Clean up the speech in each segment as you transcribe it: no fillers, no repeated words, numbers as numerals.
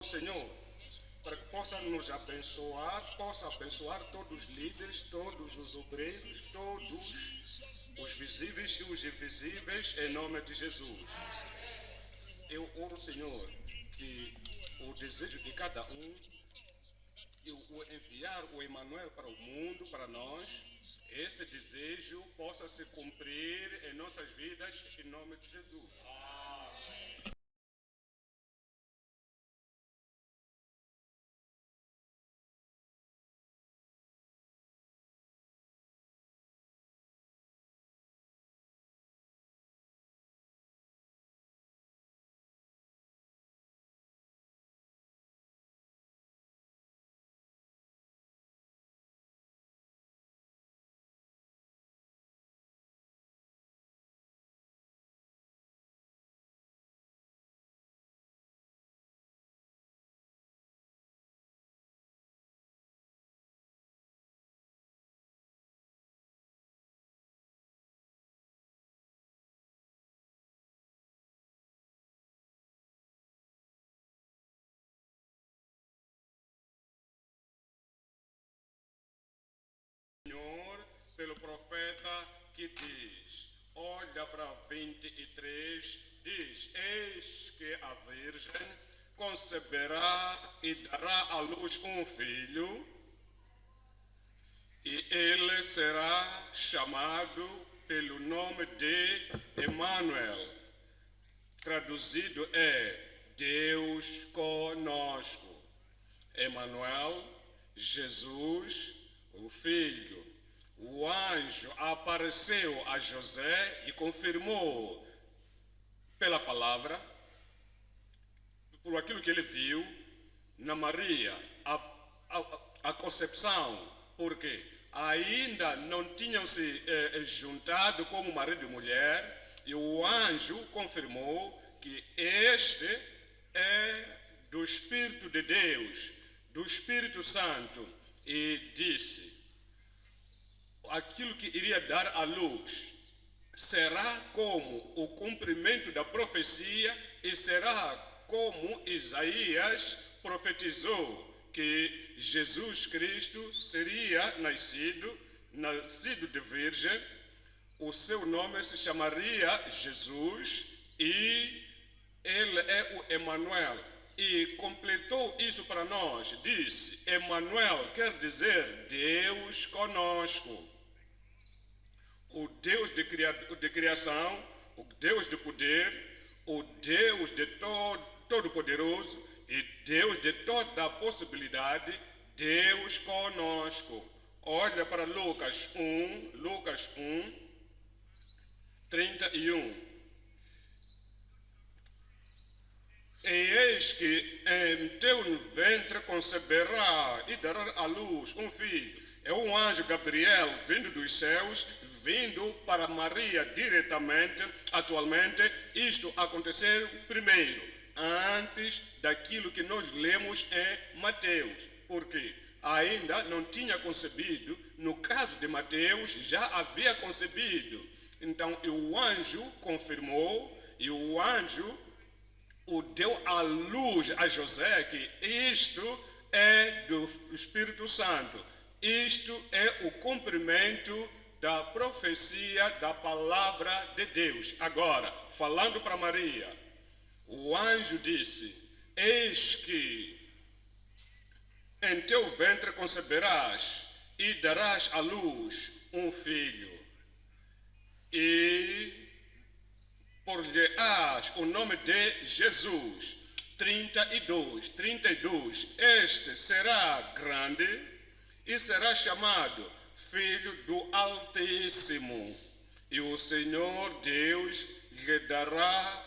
Senhor, para que possa nos abençoar, possa abençoar todos os líderes, todos os obreiros, todos os visíveis e os invisíveis, em nome de Jesus. Eu oro, Senhor, que o desejo de cada um, o enviar o Emmanuel para o mundo, para nós, esse desejo possa se cumprir em nossas vidas, em nome de Jesus. Senhor, pelo profeta que diz, olha para 23, diz, eis que a Virgem conceberá e dará à luz um filho, e ele será chamado pelo nome de Emmanuel. Traduzido é Deus conosco. Emmanuel, Jesus, o Filho. O anjo apareceu a José e confirmou pela palavra, por aquilo que ele viu na Maria, a concepção, porque ainda não tinham se juntado como marido e mulher, e o anjo confirmou que este é do Espírito de Deus, do Espírito Santo, e disse, aquilo que iria dar à luz será como o cumprimento da profecia e será como Isaías profetizou, que Jesus Cristo seria nascido de virgem, o seu nome se chamaria Jesus e ele é o Emmanuel. E completou isso para nós, disse, Emmanuel quer dizer Deus conosco. O Deus de criação, o Deus de poder, o Deus de todo-poderoso e Deus de toda a possibilidade, Deus conosco. Olha para Lucas 1, 31. E eis que em teu ventre conceberá e dará à luz um filho. É um anjo Gabriel vindo dos céus, vindo para Maria diretamente. Atualmente, isto aconteceu primeiro, antes daquilo que nós lemos em Mateus. Porque ainda não tinha concebido, no caso de Mateus, já havia concebido. Então, o anjo confirmou, e o anjo o deu à luz a José, que isto é do Espírito Santo. Isto é o cumprimento da profecia da palavra de Deus. Agora, falando para Maria, o anjo disse, eis que em teu ventre conceberás e darás à luz um filho, e por-lhe-ás o nome de Jesus. 32. Este será grande e será chamado Filho do Altíssimo. E o Senhor Deus lhe dará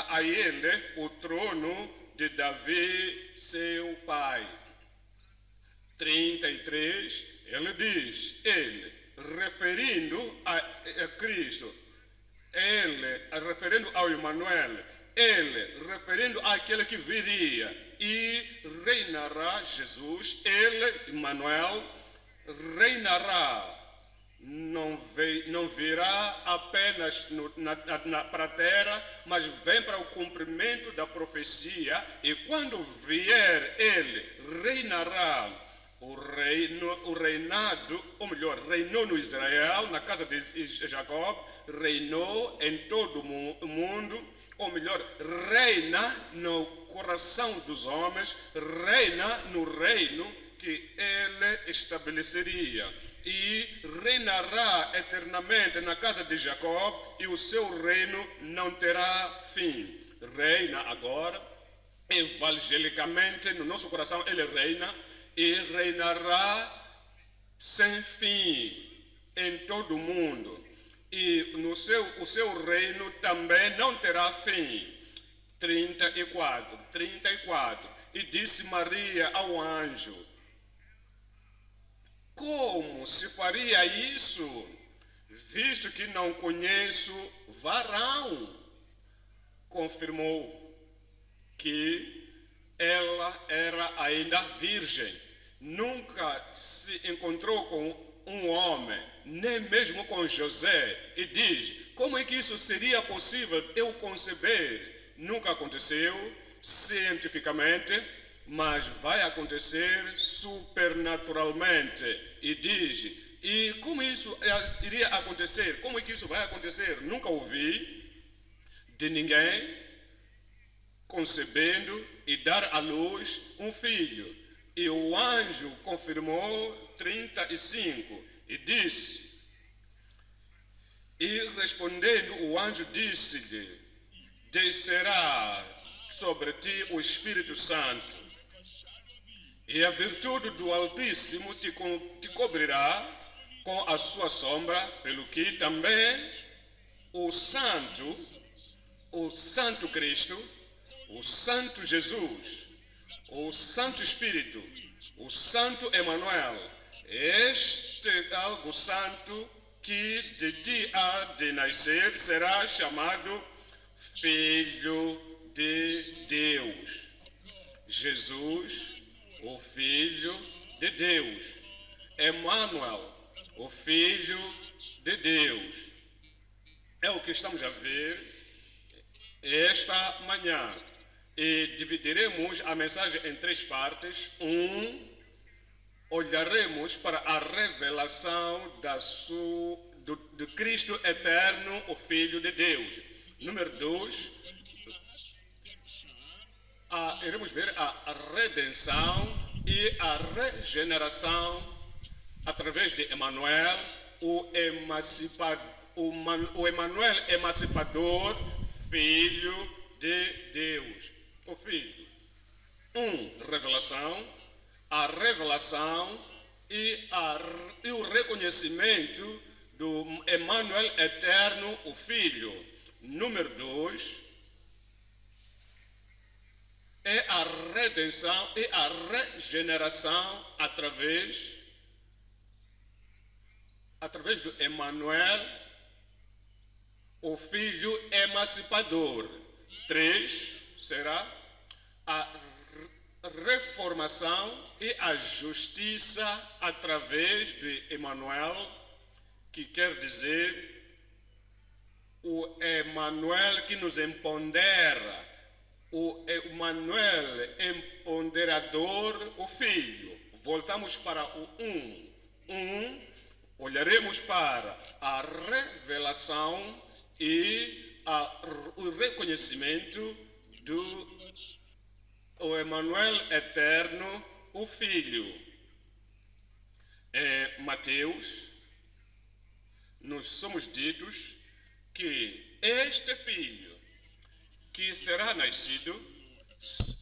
a ele o trono de Davi, seu pai. 33, ele diz, referindo a Cristo, referindo ao Emmanuel, referindo àquele que viria e reinará, Jesus, Emmanuel, reinará não virá apenas para a terra, mas vem para o cumprimento da profecia, e quando vier ele, reinará o reinado, ou melhor, reinou no Israel, na casa de Jacob, reinou em todo o mundo, ou melhor, reina no coração dos homens, reina no reino que ele estabeleceria, e reinará eternamente na casa de Jacob, e o seu reino não terá fim. Reina agora, evangelicamente, no nosso coração ele reina, e reinará sem fim em todo o mundo. E o seu reino também não terá fim. 34. E disse Maria ao anjo: como se faria isso, visto que não conheço varão? Confirmou que ela era ainda virgem, nunca se encontrou com um homem, nem mesmo com José, e diz: como é que isso seria possível eu conceber? Nunca aconteceu cientificamente, mas vai acontecer supernaturalmente. E diz: e como isso iria acontecer? Como é que isso vai acontecer? Nunca ouvi de ninguém concebendo e dar à luz um filho. E o anjo confirmou. 35, e disse, e respondendo o anjo disse-lhe: descerá sobre ti o Espírito Santo, e a virtude do Altíssimo te cobrirá com a sua sombra, pelo que também o Santo Cristo, o Santo Jesus, o Santo Espírito, o Santo Emanuel, este algo santo que de ti há de nascer, será chamado Filho de Deus. Jesus, o Filho de Deus. Emanuel, o Filho de Deus. É o que estamos a ver esta manhã. E dividiremos a mensagem em 3 partes. Olharemos para a revelação de Cristo eterno, o Filho de Deus. Número 2, iremos ver a redenção e a regeneração através de Emanuel, o Emanuel emancipador, Filho de Deus. O Filho. Revelação. A revelação e o reconhecimento do Emanuel eterno, o Filho. Número 2 é a redenção e a regeneração através do Emanuel, o Filho emancipador. 3 será a reformação e a justiça através de Emanuel, que quer dizer o Emanuel que nos empodera, o Emanuel empoderador, o Filho. Voltamos para o olharemos para a revelação e o reconhecimento do o Emanuel eterno, o Filho. Em Mateus, nos somos ditos que este Filho que será nascido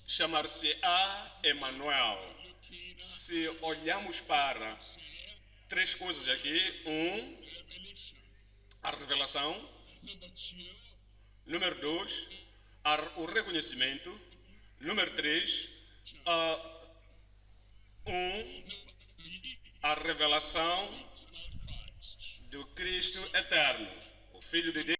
chamar-se-á Emanuel. Se olhamos para 3 coisas aqui: a revelação. Número 2, o reconhecimento. Número 3, a revelação do Cristo eterno, o Filho de Deus.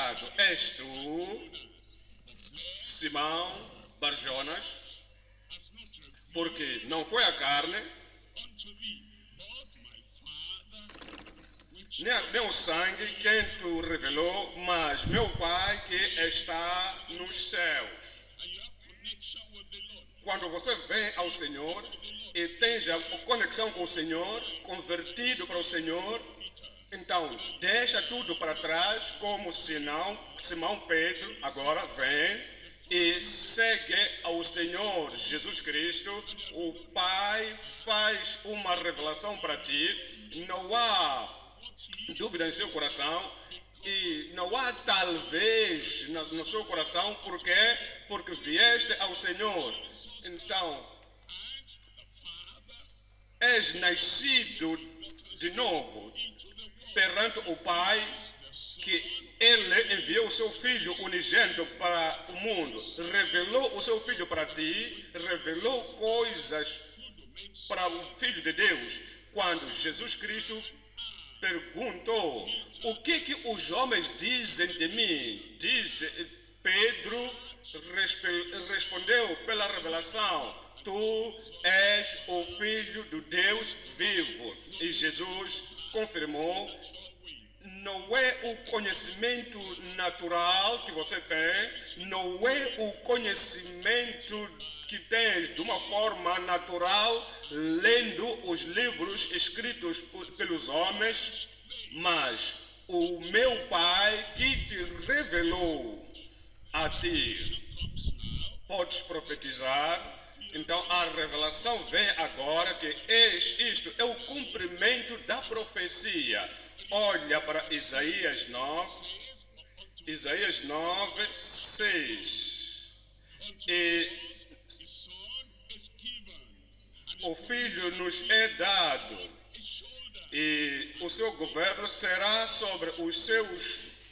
perguntado: és tu, Simão Barjonas? Porque não foi a carne, nem o sangue quem te revelou, mas meu Pai que está nos céus. Quando você vem ao Senhor e tem já conexão com o Senhor, convertido para o Senhor, então deixa tudo para trás, como Simão Pedro agora vem e segue ao Senhor Jesus Cristo. O Pai faz uma revelação para ti, não há dúvida em seu coração e não há talvez no seu coração. Por quê? Porque vieste ao Senhor. Então, és nascido de novo perante o Pai, que Ele enviou o seu Filho unigênito para o mundo, revelou o seu Filho para ti, revelou coisas para o Filho de Deus. Quando Jesus Cristo perguntou: o que os homens dizem de mim? Pedro respondeu pela revelação: tu és o Filho do Deus vivo. E Jesus confirmou: não é o conhecimento natural que você tem, não é o conhecimento que tens de uma forma natural, lendo os livros escritos pelos homens, mas o meu Pai que te revelou a ti. Podes profetizar. Então a revelação vem agora que isto é o cumprimento da profecia. Olha para Isaías 9, 6. E o Filho nos é dado, e o seu governo será sobre os seus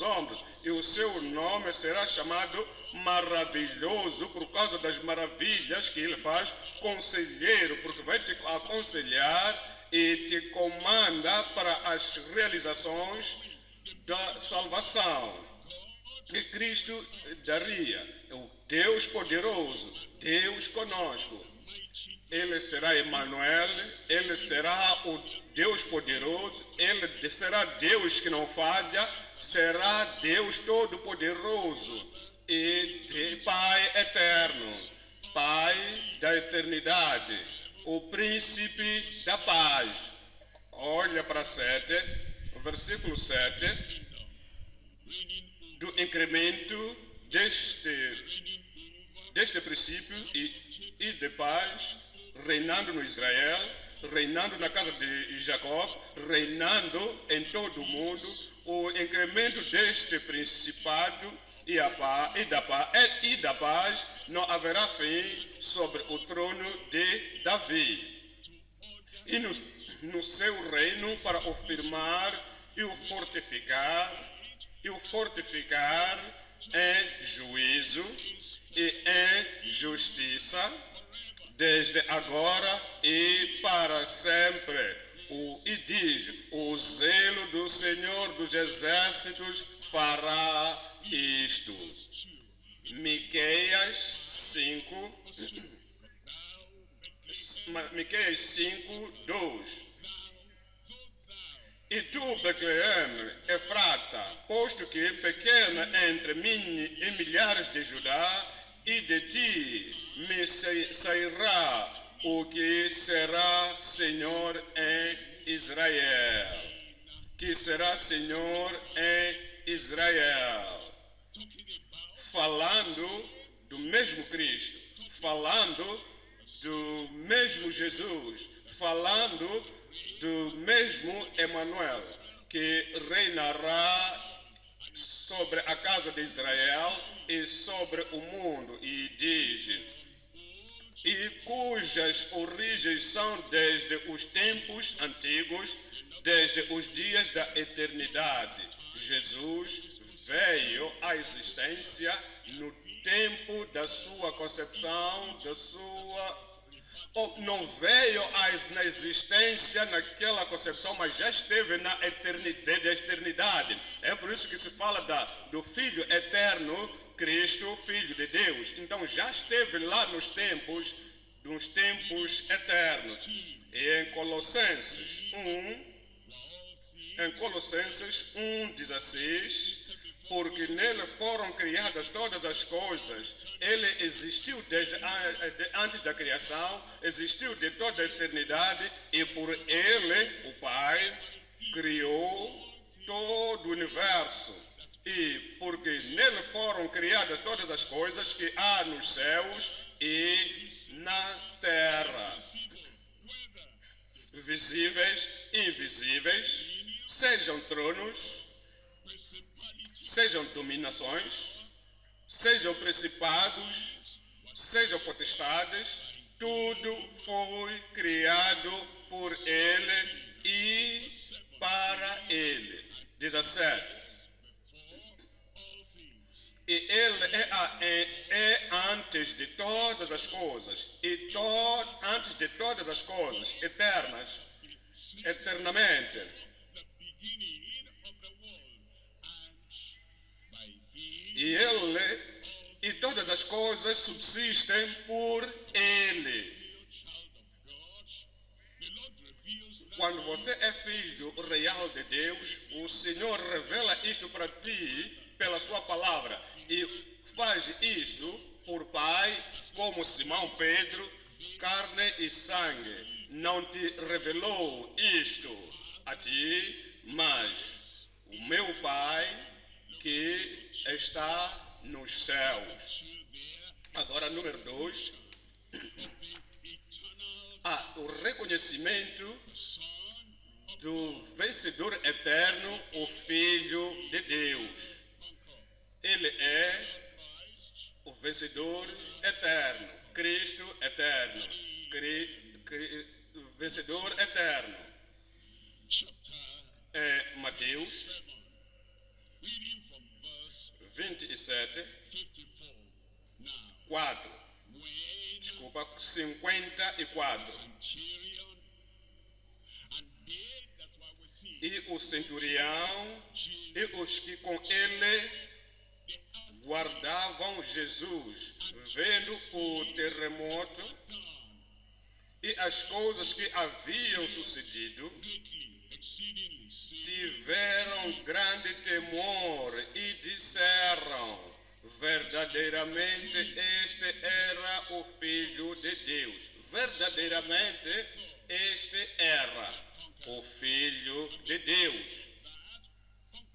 ombros, e o seu nome será chamado Maravilhoso, por causa das maravilhas que ele faz. Conselheiro, porque vai te aconselhar e te comanda para as realizações da salvação que Cristo daria. É o Deus poderoso, Deus conosco. Ele será Emmanuel, Ele será o Deus poderoso, Ele será Deus que não falha, será Deus todo-poderoso e Pai eterno, Pai da eternidade, o Príncipe da paz. Olha para 7, versículo 7, do incremento deste princípio e de paz, reinando no Israel, reinando na casa de Jacó, reinando em todo o mundo, o incremento deste principado e da paz não haverá fim sobre o trono de Davi. E no seu reino, para o firmar e o fortificar em juízo e em justiça, desde agora e para sempre. E diz: o zelo do Senhor dos Exércitos fará isto. Miqueias 5, 2. E tu, Betleém, Efrata, posto que pequena entre mim e milhares de Judá, e de ti me sairá o que será Senhor em Israel. Que será Senhor em Israel. Falando do mesmo Cristo, falando do mesmo Jesus, falando do mesmo Emmanuel, que reinará sobre a casa de Israel e sobre o mundo, e diz: e cujas origens são desde os tempos antigos, desde os dias da eternidade. Jesus veio à existência no tempo da sua concepção, não veio na existência naquela concepção, mas já esteve na eternidade. É por isso que se fala do Filho eterno, Cristo, Filho de Deus. Então já esteve lá nos tempos eternos. E em Colossenses 1:16, porque nele foram criadas todas as coisas. Ele existiu desde antes da criação, existiu de toda a eternidade, e por ele, o Pai, criou todo o universo. E porque nele foram criadas todas as coisas que há nos céus e na terra, visíveis e invisíveis, sejam tronos, sejam dominações, sejam principados, sejam potestades, tudo foi criado por ele e para ele. 17. E ele é antes de todas as coisas, e antes de todas as coisas, eternamente. E todas as coisas subsistem por ele. Quando você é filho real de Deus, o Senhor revela isso para ti pela sua palavra. E faz isso por Pai, como Simão Pedro, carne e sangue não te revelou isto a ti, mas o meu Pai que está nos céus. Agora, número 2. O reconhecimento do vencedor eterno, o Filho de Deus. Ele é o vencedor eterno, Cristo eterno, vencedor eterno. Mateus 27, 54. E o centurião e os que com ele guardavam Jesus, vendo o terremoto e as coisas que haviam sucedido, tiveram grande temor e disseram: verdadeiramente este era o Filho de Deus. Verdadeiramente este era o Filho de Deus.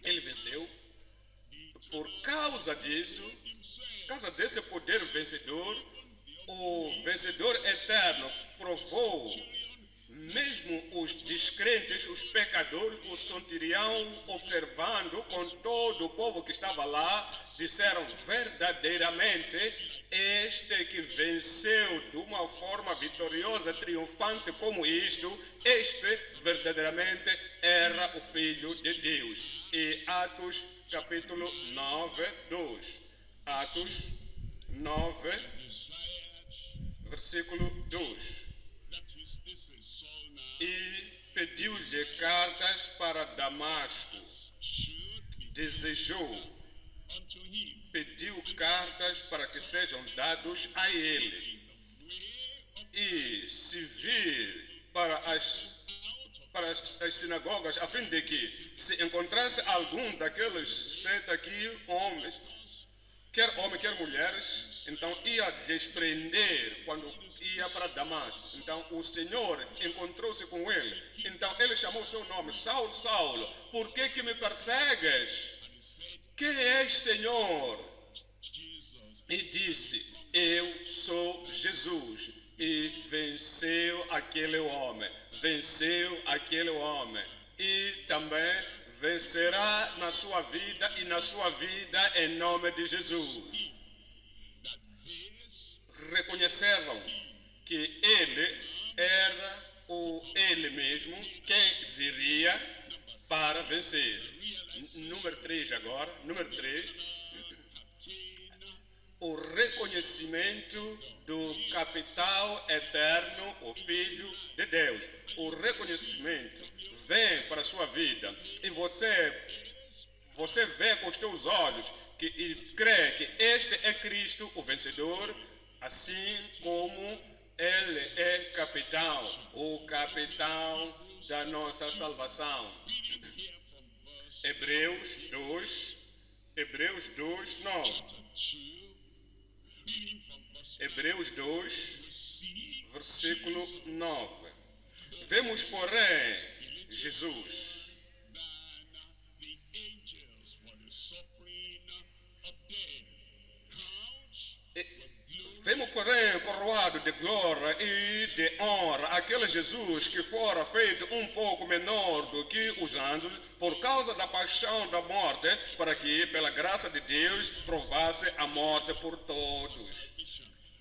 Ele venceu. Por causa disso, por causa desse poder vencedor, o vencedor eterno provou, mesmo os descrentes, os pecadores, o centurião observando com todo o povo que estava lá, disseram: verdadeiramente este que venceu de uma forma vitoriosa, triunfante como isto, este verdadeiramente era o Filho de Deus. E Atos capítulo 9, 2. Atos 9, versículo 2. E pediu-lhe cartas para Damasco. Pediu cartas para que sejam dados a ele. E se vir para as sinagogas, a fim de que, se encontrasse algum daqueles 7 aqui, homens, quer homem, quer mulheres, então ia lhes prender quando ia para Damasco. Então o Senhor encontrou-se com ele. Então ele chamou o seu nome: Saulo, Saulo, por que me persegues? Quem és, Senhor? E disse: eu sou Jesus. E venceu aquele homem. E também vencerá na sua vida e na sua vida em nome de Jesus. Reconheceram que ele era ele mesmo quem viria para vencer. Número 3 agora. Número 3. o reconhecimento do capital eterno, o Filho de Deus. O reconhecimento vem para a sua vida e você vê com os teus olhos e crê que este é Cristo, o vencedor, assim como Ele é capitão, o capitão da nossa salvação. Hebreus 2, 9. Hebreus 2, versículo 9. Vemos, porém, Jesus. Vemos, porém, coroado de glória e de honra aquele Jesus que fora feito um pouco menor do que os anjos por causa da paixão da morte, para que, pela graça de Deus, provasse a morte por todos.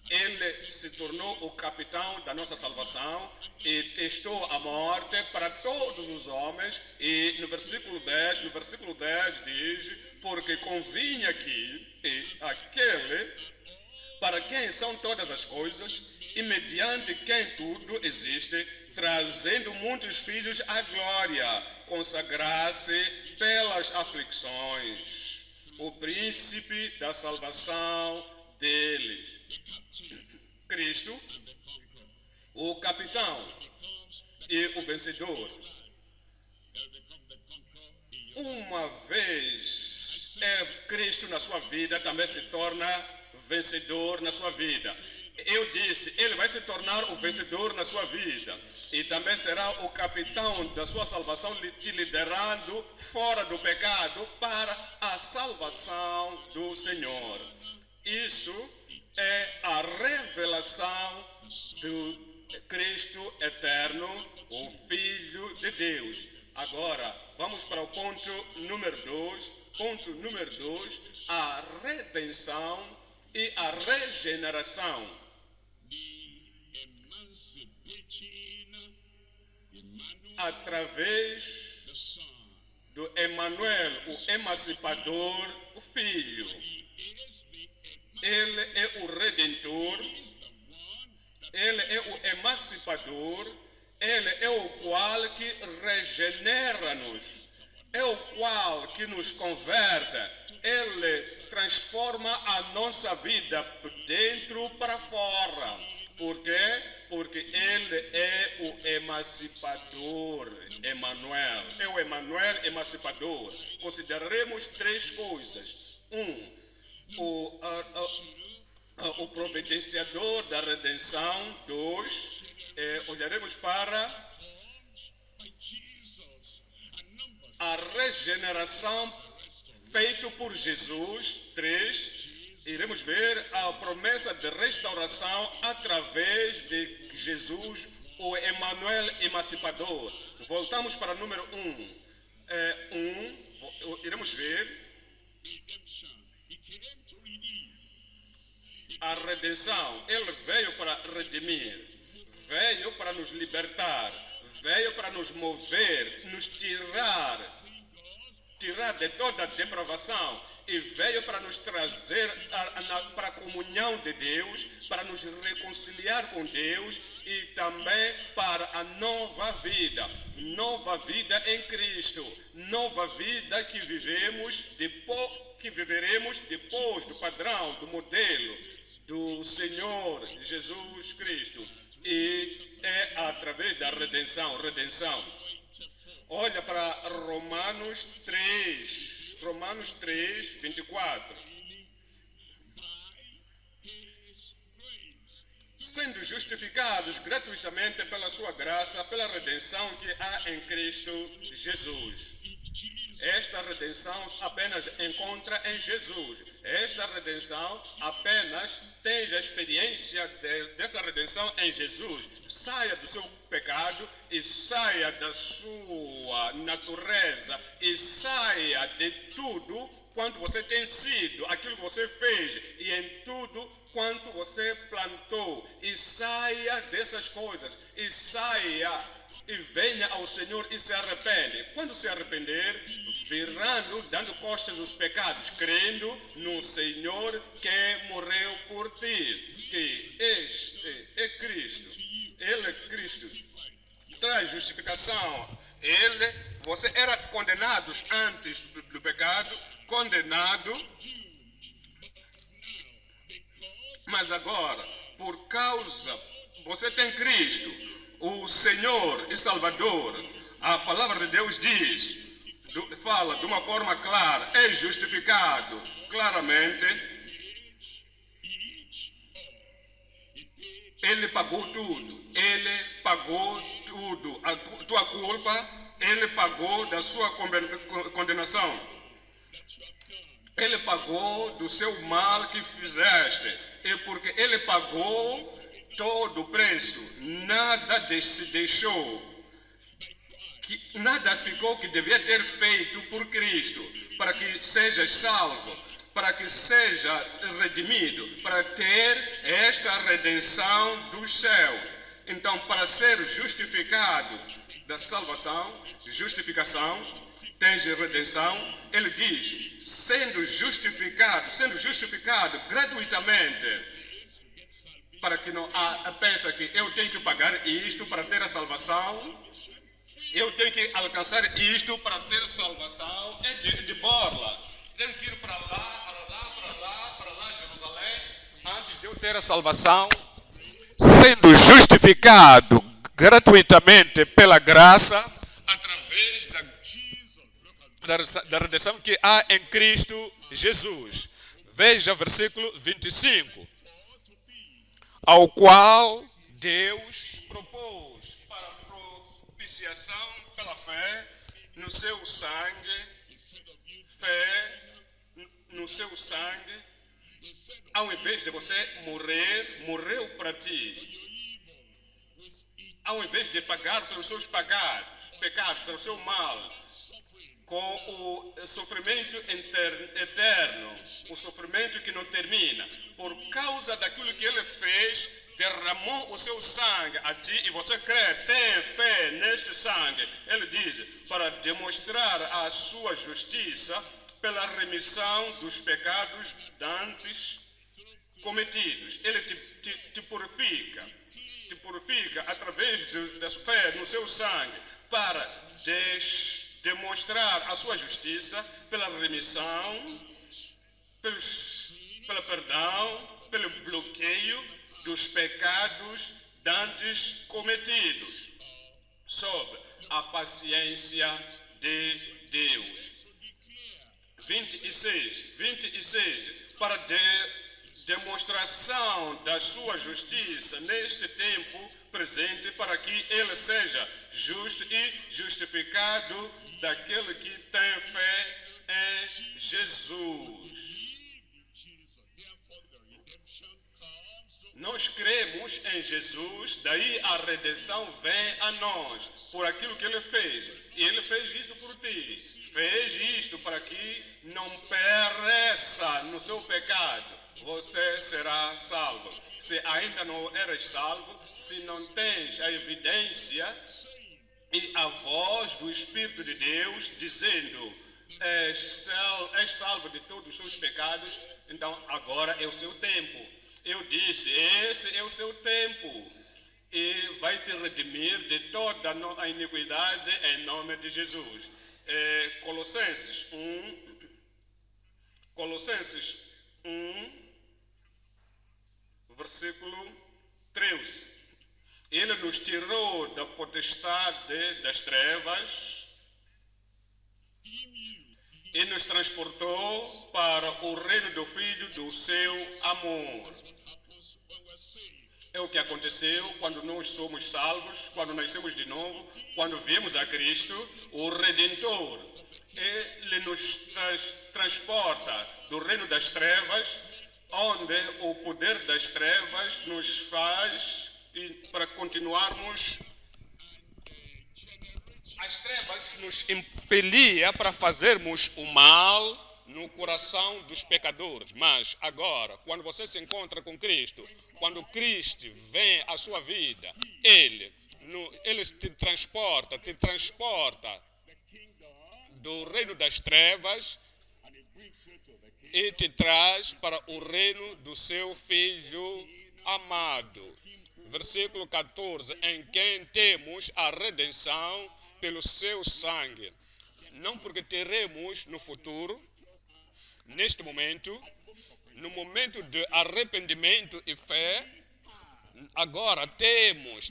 Ele se tornou o capitão da nossa salvação e testou a morte para todos os homens. E no versículo 10 diz: porque convinha que aquele para quem são todas as coisas e mediante quem tudo existe, trazendo muitos filhos à glória, consagrasse pelas aflições o príncipe da salvação deles. Cristo, o capitão e o vencedor. Uma vez Cristo na sua vida, também se torna vencedor na sua vida. Eu disse, ele vai se tornar o vencedor na sua vida e também será o capitão da sua salvação, te liderando fora do pecado para a salvação do Senhor. Isso é a revelação do Cristo eterno, o Filho de Deus. Agora, vamos para o ponto número 2. Ponto número 2, a redenção e a regeneração. Através do Emmanuel, o emancipador, o Filho. Ele é o Redentor, ele é o emancipador, ele é o qual que regenera-nos, é o qual que nos converte. Ele transforma a nossa vida de dentro para fora. Por quê? Porque ele é o emancipador, Emmanuel. É o Emmanuel emancipador. Consideraremos três coisas. O providenciador da redenção. 2, olharemos para a regeneração feito por Jesus. 3, iremos ver a promessa de restauração através de Jesus, o Emmanuel emancipador. Voltamos para o número 1. Iremos ver a redenção. Ele veio para redimir, veio para nos libertar, veio para nos mover, nos tirar de toda a depravação e veio para nos trazer para a comunhão de Deus, para nos reconciliar com Deus e também para a nova vida em Cristo, nova vida que viveremos depois do padrão, do modelo do Senhor Jesus Cristo, e é através da redenção. Olha para Romanos 3, 24. Sendo justificados gratuitamente pela sua graça, pela redenção que há em Cristo Jesus. Esta redenção apenas encontra em Jesus. Esta redenção apenas tem a experiência dessa redenção em Jesus. Saia do seu pecado e saia da sua natureza e saia de tudo quanto você tem sido, aquilo que você fez e em tudo quanto você plantou. E saia dessas coisas e saia e venha ao Senhor e se arrepende. Quando se arrepender, virando, dando costas aos pecados, crendo no Senhor que morreu por ti, que este é Cristo. Ele é Cristo. Traz justificação. Você era condenado antes do pecado, condenado, mas agora, por causa, você tem Cristo, o Senhor e Salvador. A palavra de Deus diz, fala de uma forma clara, é justificado claramente. Ele pagou tudo. Ele pagou tudo. A tua culpa, Ele pagou da sua condenação. Ele pagou do seu mal que fizeste. E porque Ele pagou todo o preço, nada se deixou. Nada ficou que devia ter feito por Cristo, para que sejas salvo, para que seja redimido, para ter esta redenção dos céus. Então, para ser justificado da salvação, justificação, tens redenção, ele diz, sendo justificado gratuitamente, para que não pensa que eu tenho que pagar isto para ter a salvação, eu tenho que alcançar isto para ter salvação, é de borla. Tenho que ir para lá, Jerusalém, antes de eu ter a salvação. Sendo justificado gratuitamente pela graça, através da redenção que há em Cristo Jesus. Veja versículo 25. Ao qual Deus propôs para propiciação pela fé no seu sangue, ao invés de você morreu para ti. Ao invés de pagar pelos seus pecados, pelo seu mal, com o sofrimento eterno, o sofrimento que não termina, por causa daquilo que Ele fez, derramou o seu sangue a ti e você crê, tem fé neste sangue. Ele diz, para demonstrar a sua justiça pela remissão dos pecados dantes cometidos. Ele te purifica através da fé no seu sangue para demonstrar a sua justiça pela remissão, pelo perdão, pelo bloqueio dos pecados dantes cometidos, sob a paciência de Deus. 26, para demonstração da sua justiça neste tempo presente, para que ele seja justo e justificado daquele que tem fé em Jesus. Nós cremos em Jesus, daí a redenção vem a nós, por aquilo que Ele fez. E Ele fez isso por ti. Fez isto para que não pereça no seu pecado. Você será salvo. Se ainda não eres salvo, se não tens a evidência e a voz do Espírito de Deus dizendo, és salvo de todos os seus pecados, então agora é o seu tempo. Eu disse, esse é o seu tempo e vai te redimir de toda a iniquidade em nome de Jesus. Colossenses 1, versículo 13. Ele nos tirou da potestade das trevas e nos transportou para o reino do Filho do seu amor. É o que aconteceu quando nós somos salvos, quando nascemos de novo, quando viemos a Cristo, o Redentor. Ele nos transporta do reino das trevas, onde o poder das trevas nos faz, e para continuarmos, as trevas nos impelia para fazermos o mal no coração dos pecadores. Mas agora, quando você se encontra com Cristo, quando Cristo vem à sua vida, Ele Ele te transporta do reino das trevas e te traz para o reino do seu Filho amado. Versículo 14, em quem temos a redenção pelo seu sangue. Não porque teremos no futuro, neste momento, no momento de arrependimento e fé, agora temos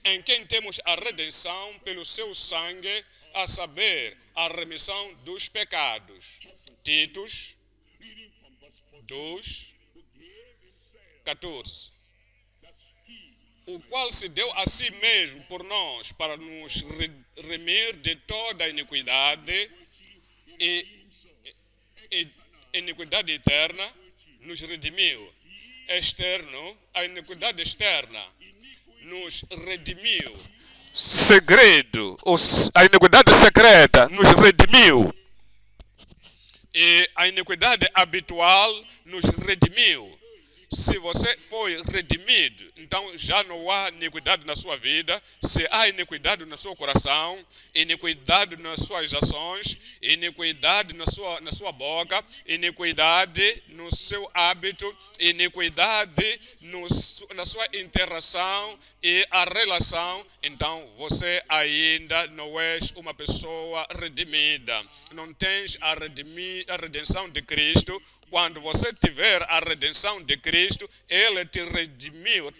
em quem temos a redenção pelo seu sangue, a saber, a remissão dos pecados. Titos 2, 14. O qual se deu a si mesmo por nós para nos remir de toda a iniquidade e iniquidade eterna, nos redimiu. A iniquidade externa nos redimiu. Segredo, a iniquidade secreta nos redimiu. E a iniquidade habitual nos redimiu. Se você foi redimido, então já não há iniquidade na sua vida. Se há iniquidade no seu coração, iniquidade nas suas ações, iniquidade na sua boca, iniquidade no seu hábito, iniquidade na sua interação e a relação, então você ainda não és uma pessoa redimida. Não tens a redenção de Cristo. Quando você tiver a redenção de Cristo, Ele te redimiu,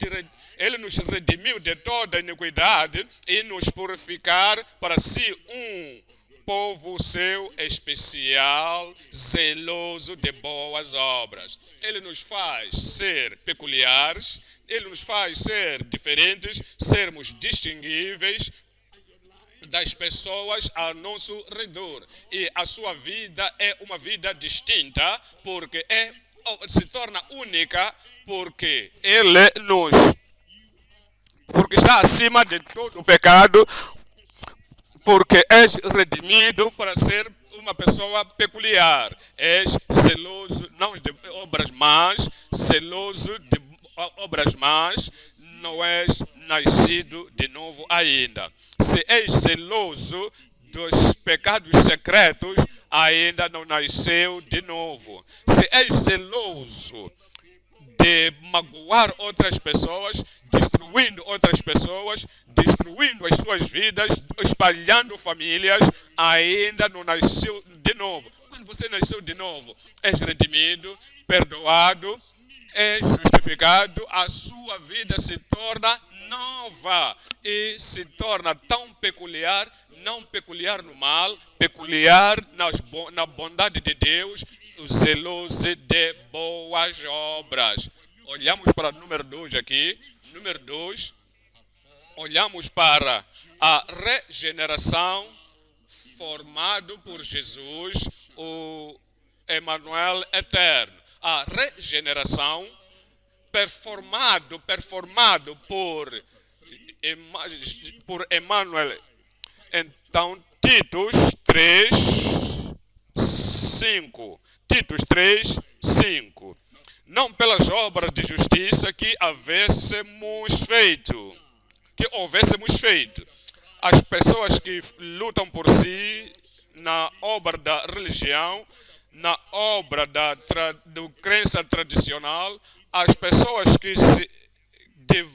Ele nos redimiu de toda a iniquidade e nos purificar para si um povo seu especial, zeloso de boas obras. Ele nos faz ser peculiares, Ele nos faz ser diferentes, sermos distinguíveis das pessoas ao nosso redor. E a sua vida é uma vida distinta, porque se torna única, porque porque está acima de todo o pecado, porque és redimido para ser uma pessoa peculiar. És zeloso, não de obras más, zeloso de obras más, não és nascido de novo ainda. Se és zeloso dos pecados secretos, ainda não nasceu de novo. Se és zeloso de magoar outras pessoas, destruindo outras pessoas, destruindo as suas vidas, espalhando famílias, ainda não nasceu de novo. Quando você nasceu de novo, és redimido, perdoado, é justificado, a sua vida se torna nova e se torna tão peculiar, não peculiar no mal, peculiar na bondade de Deus, zeloso de boas obras. Olhamos para o número 2 aqui. Número 2, olhamos para a regeneração formado por Jesus, o Emmanuel eterno. A regeneração performado por Emmanuel. Então, Titos 3, 5. Titos 3, 5. Não pelas obras de justiça que houvêssemos feito. As pessoas que lutam por si na obra da religião, na obra da crença tradicional, as pessoas que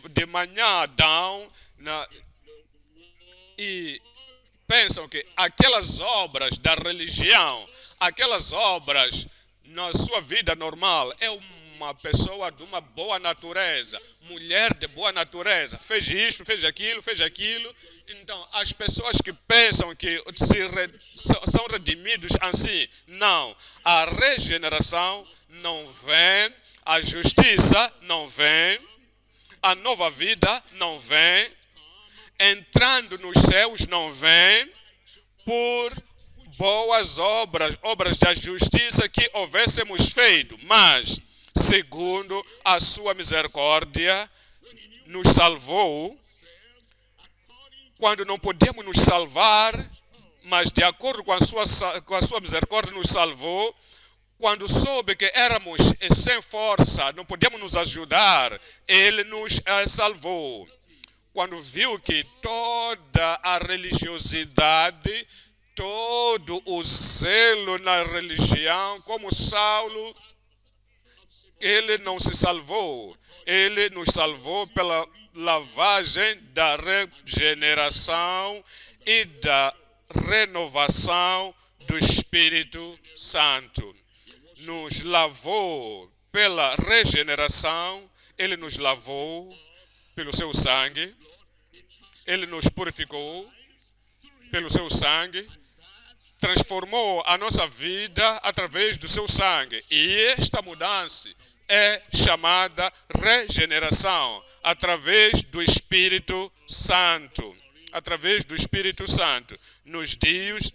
de manhã dão e pensam que aquelas obras da religião, aquelas obras na sua vida normal, é uma pessoa de uma boa natureza, mulher de boa natureza, fez isto, fez aquilo. Então, as pessoas que pensam que são redimidos assim, não. A regeneração não vem, a justiça não vem, a nova vida não vem, entrando nos céus não vem por boas obras, obras da justiça que houvêssemos feito, mas segundo a sua misericórdia nos salvou, quando não podíamos nos salvar, mas de acordo com a sua misericórdia nos salvou. Quando soube que éramos sem força, não podíamos nos ajudar, Ele nos salvou. quando viu que toda a religiosidade, todo o zelo na religião, como Saulo, ele não se salvou. Ele nos salvou pela lavagem da regeneração e da renovação do Espírito Santo. Nos lavou pela regeneração, ele nos lavou pelo seu sangue, ele nos purificou pelo seu sangue, transformou a nossa vida através do seu sangue. E esta mudança é chamada regeneração, através do Espírito Santo. Através do Espírito Santo. Nos diz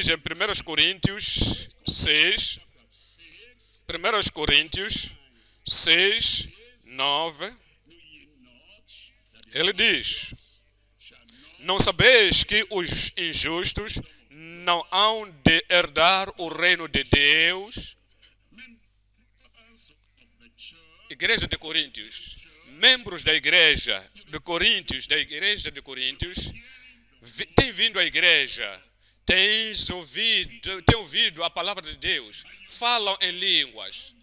em 1 Coríntios 6, 1 Coríntios 6, 9, ele diz: não sabeis que os injustos não hão de herdar o reino de Deus? Igreja de Coríntios, membros da igreja de Coríntios, tem vindo à igreja, tem ouvido a palavra de Deus, falam em línguas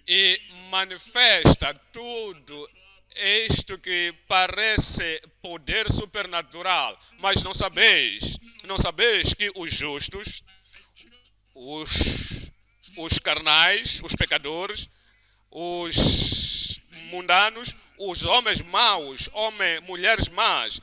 e manifesta tudo isto que parece poder supernatural, mas não sabeis que os justos, os carnais, os pecadores, os mundanos, os homens maus, mulheres más,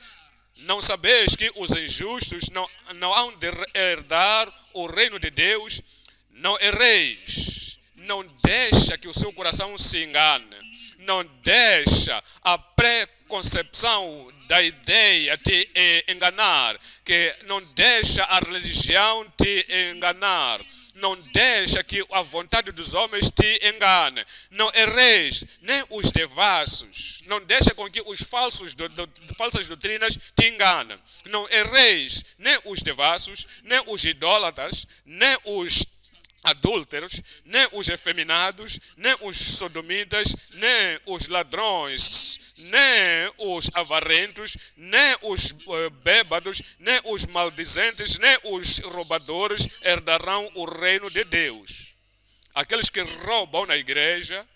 não sabeis que os injustos não hão de herdar o reino de Deus? Não erreis. Não deixa que o seu coração se engane. Não deixa a preconcepção da ideia te enganar. Que não deixa a religião te enganar. Não deixa que a vontade dos homens te engane. Não erreis, nem os devassos. Não deixa com que os falsas doutrinas te enganem. Não erreis, nem os devassos, nem os idólatras, nem os adúlteros, nem os efeminados, nem os sodomitas, nem os ladrões, nem os avarentos, nem os bêbados, nem os maldizentes, nem os roubadores herdarão o reino de Deus. Aqueles que roubam na igreja,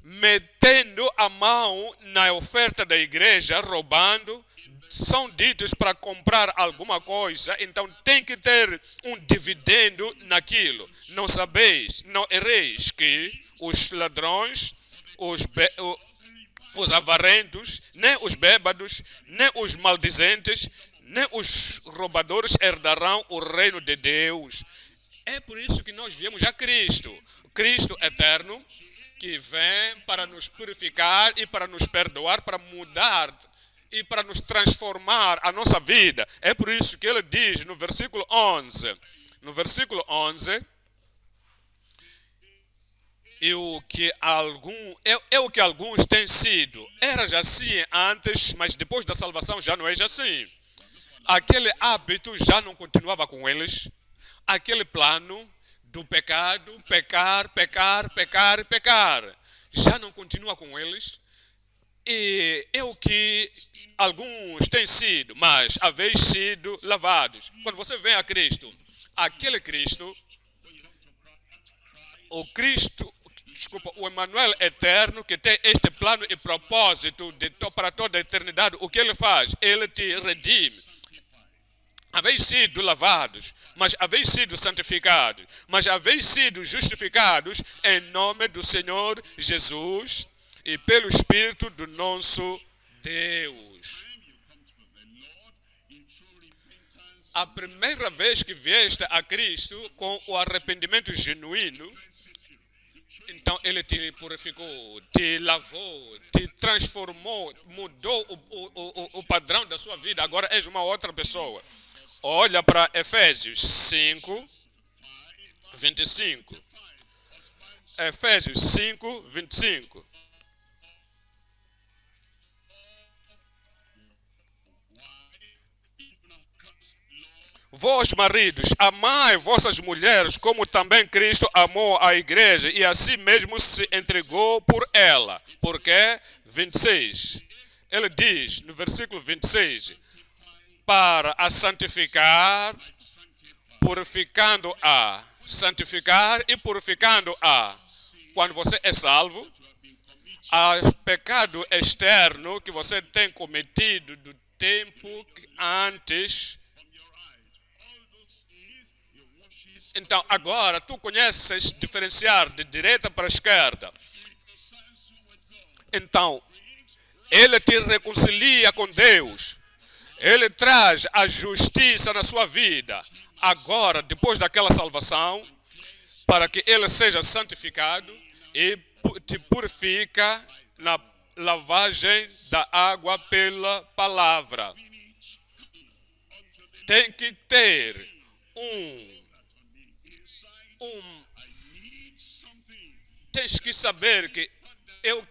metendo a mão na oferta da igreja, roubando, são ditos para comprar alguma coisa, então tem que ter um dividendo naquilo. Não sabeis, não erreis que os ladrões, os avarentos, nem os bêbados, nem os maldizentes, nem os roubadores herdarão o reino de Deus. É por isso que nós viemos a Cristo, Cristo eterno, que vem para nos purificar e para nos perdoar, para mudar e para nos transformar a nossa vida. É por isso que ele diz no versículo 11, é o que alguns têm sido. Era já assim antes, mas depois da salvação já não é já assim. Aquele hábito já não continuava com eles. Aquele plano do pecado, pecar, já não continua com eles. E é o que alguns têm sido, mas haveis sido lavados. Quando você vem a Cristo, aquele Cristo, o Emmanuel eterno, que tem este plano e propósito para toda a eternidade, o que ele faz? Ele te redime. Haveis sido lavados, mas haveis sido santificados, mas haveis sido justificados em nome do Senhor Jesus e pelo Espírito do nosso Deus. A primeira vez que vieste a Cristo com o arrependimento genuíno, então Ele te purificou, te lavou, te transformou, mudou o padrão da sua vida. Agora és uma outra pessoa. Olha para Efésios 5, 25. Efésios 5, 25. Vós, maridos, amai vossas mulheres, como também Cristo amou a igreja e a si mesmo se entregou por ela. Por quê? 26. Ele diz no versículo 26, para a santificar, purificando-a. Santificar e purificando-a. Quando você é salvo, o pecado externo que você tem cometido do tempo antes. Então, agora, tu conheces diferenciar de direita para a esquerda. Então, ele te reconcilia com Deus. Ele traz a justiça na sua vida. Agora, depois daquela salvação, para que ele seja santificado e te purifica na lavagem da água pela palavra. Tem que ter tens que saber que eu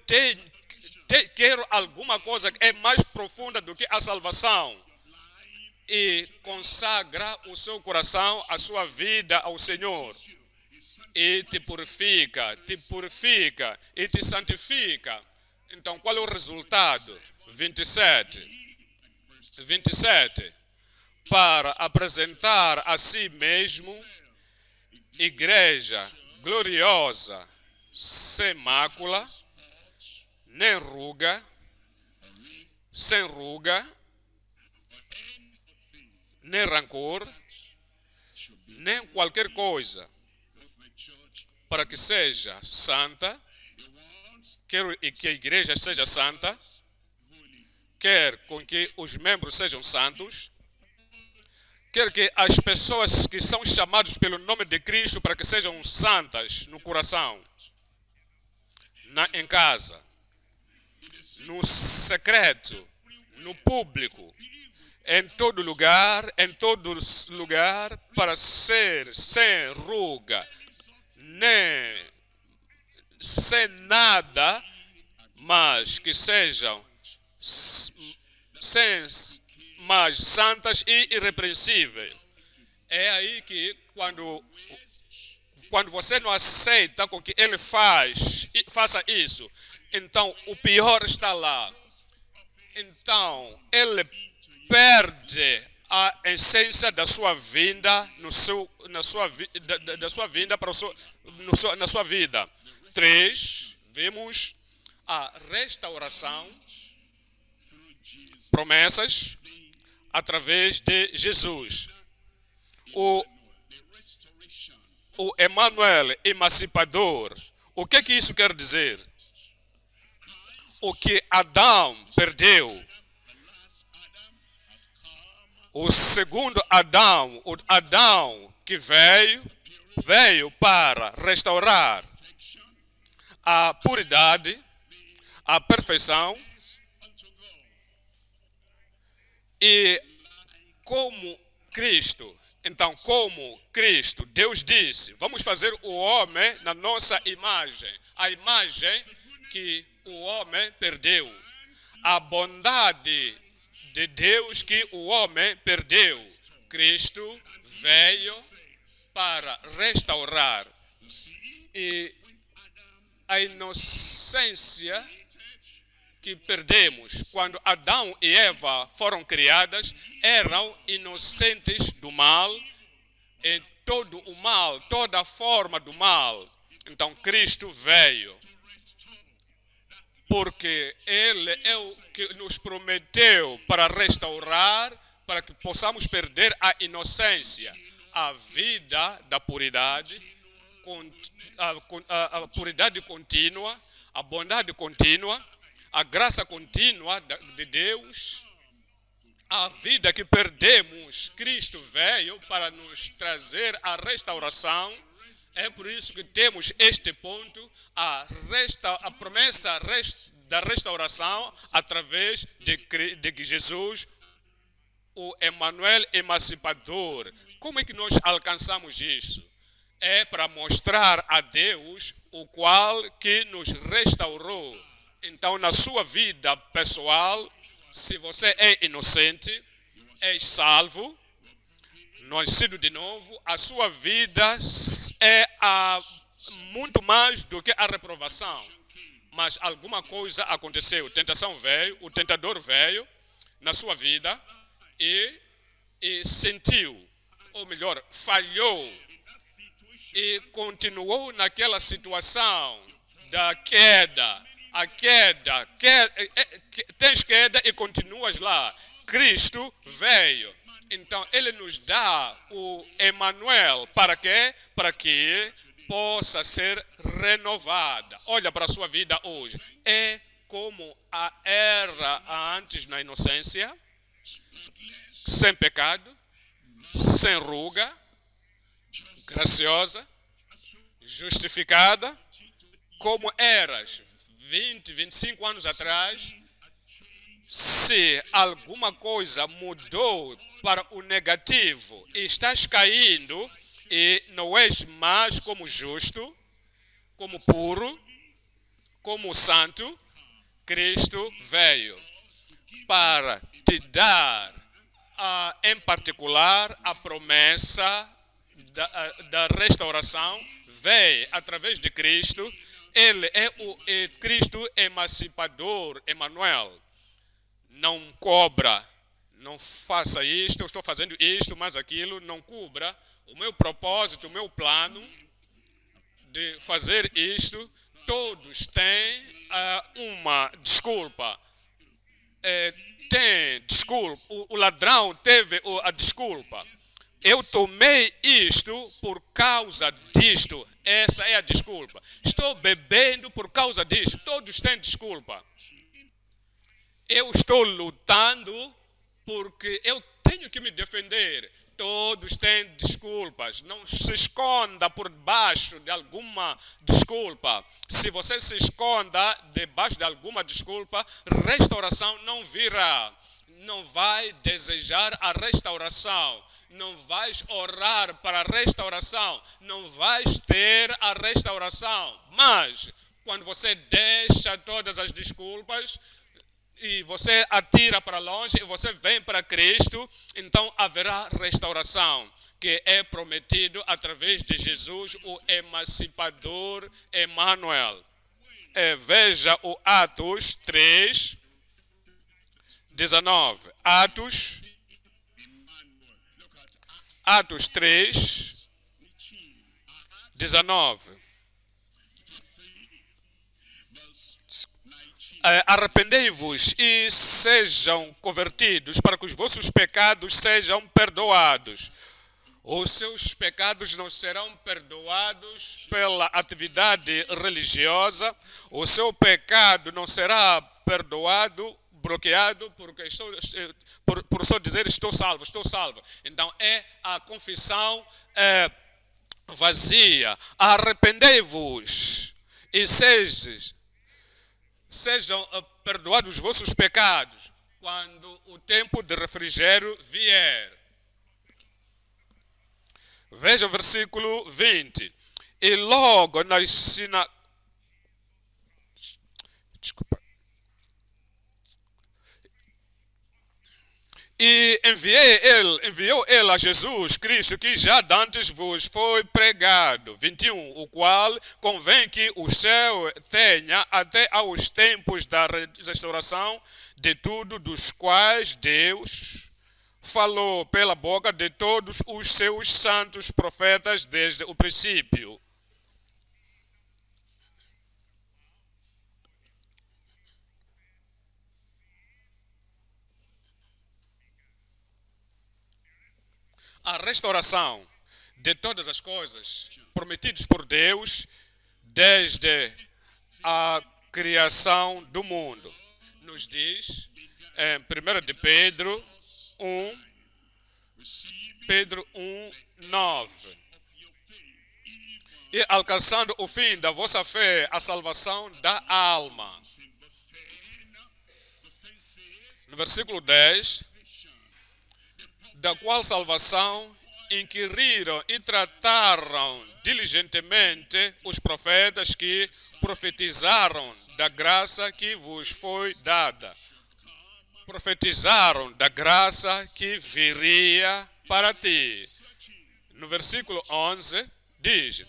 quero alguma coisa que é mais profunda do que a salvação. E consagra o seu coração, a sua vida ao Senhor. E te purifica e te santifica. Então, qual é o resultado? 27. Para apresentar a si mesmo igreja gloriosa, sem mácula, nem ruga, sem ruga, nem rancor, nem qualquer coisa, para que seja santa. Quero que a igreja seja santa, quer com que os membros sejam santos, quer que as pessoas que são chamadas pelo nome de Cristo para que sejam santas no coração, em casa, no secreto, no público, em todo lugar, para ser sem ruga, nem sem nada, mas que sejam mais santas e irrepreensíveis. É aí que quando você não aceita com que ele faça isso, então o pior está lá. Então ele perde a essência da sua vinda na sua vida. 3, vemos a restauração, promessas através de Jesus. O Emmanuel emancipador. O que isso quer dizer? O que Adão perdeu. O segundo Adão, o Adão que veio para restaurar a puridade, a perfeição. E como Cristo, Deus disse, vamos fazer o homem na nossa imagem, a imagem que o homem perdeu, a bondade de Deus que o homem perdeu. Cristo veio para restaurar. E a inocência que perdemos quando Adão e Eva foram criadas, eram inocentes do mal, em todo o mal, toda a forma do mal. Então Cristo veio, porque Ele é o que nos prometeu para restaurar, para que possamos perder a inocência, a vida da puridade, a puridade contínua, a bondade contínua, a graça contínua de Deus, a vida que perdemos. Cristo veio para nos trazer a restauração. É por isso que temos este ponto, a promessa da restauração através de Jesus, o Emmanuel emancipador. Como é que nós alcançamos isso? É para mostrar a Deus o qual que nos restaurou. Então, na sua vida pessoal, se você é inocente, é salvo, nascido de novo, a sua vida é muito mais do que a reprovação. mas alguma coisa aconteceu. Tentação veio, o tentador veio na sua vida e sentiu, ou melhor, falhou e continuou naquela situação da queda. A queda, tens queda e continuas lá. Cristo veio. Então, ele nos dá o Emmanuel. Para quê? Para que possa ser renovada. Olha para a sua vida hoje. É como era antes na inocência, sem pecado, sem ruga, graciosa, justificada, como eras 20, 25 anos atrás. Se alguma coisa mudou para o negativo e estás caindo e não és mais como justo, como puro, como santo, Cristo veio para te dar, em particular, a promessa da restauração. Veio através de Cristo. Ele é o Cristo emancipador, Emmanuel. Não cobra, não faça isto, eu estou fazendo isto, mas aquilo, não cubra o meu propósito, o meu plano de fazer isto. Todos têm uma desculpa. Tem desculpa. O ladrão teve a desculpa. Eu tomei isto por causa disto. Essa é a desculpa. Estou bebendo por causa disto. Todos têm desculpa. Eu estou lutando porque eu tenho que me defender. Todos têm desculpas. Não se esconda por baixo de alguma desculpa. Se você se esconda debaixo de alguma desculpa, restauração não virá. Não vai desejar a restauração. Não vais orar para a restauração. Não vais ter a restauração. Mas, quando você deixa todas as desculpas e você atira para longe e você vem para Cristo, então haverá restauração, que é prometido através de Jesus, o emancipador Emmanuel. Veja o Atos 3, 19. Atos 3, 19. Arrependei-vos e sejam convertidos para que os vossos pecados sejam perdoados. Os seus pecados não serão perdoados pela atividade religiosa. O seu pecado não será perdoado, bloqueado, porque por só dizer estou salvo, estou salvo. Então é a confissão vazia. Arrependei-vos e sejam perdoados os vossos pecados quando o tempo de refrigério vier. Veja o versículo 20. E logo nas sinagogas. Desculpa. E enviou ele a Jesus Cristo, que já dantes vos foi pregado. 21. O qual convém que o céu tenha até aos tempos da restauração de tudo, dos quais Deus falou pela boca de todos os seus santos profetas desde o princípio. A restauração de todas as coisas prometidas por Deus desde a criação do mundo. Nos diz em 1 de Pedro 1, 9. E alcançando o fim da vossa fé, a salvação da alma. No versículo 10, da qual salvação inquiriram e trataram diligentemente os profetas que profetizaram da graça que vos foi dada. Profetizaram da graça que viria para ti. No versículo 11 diz: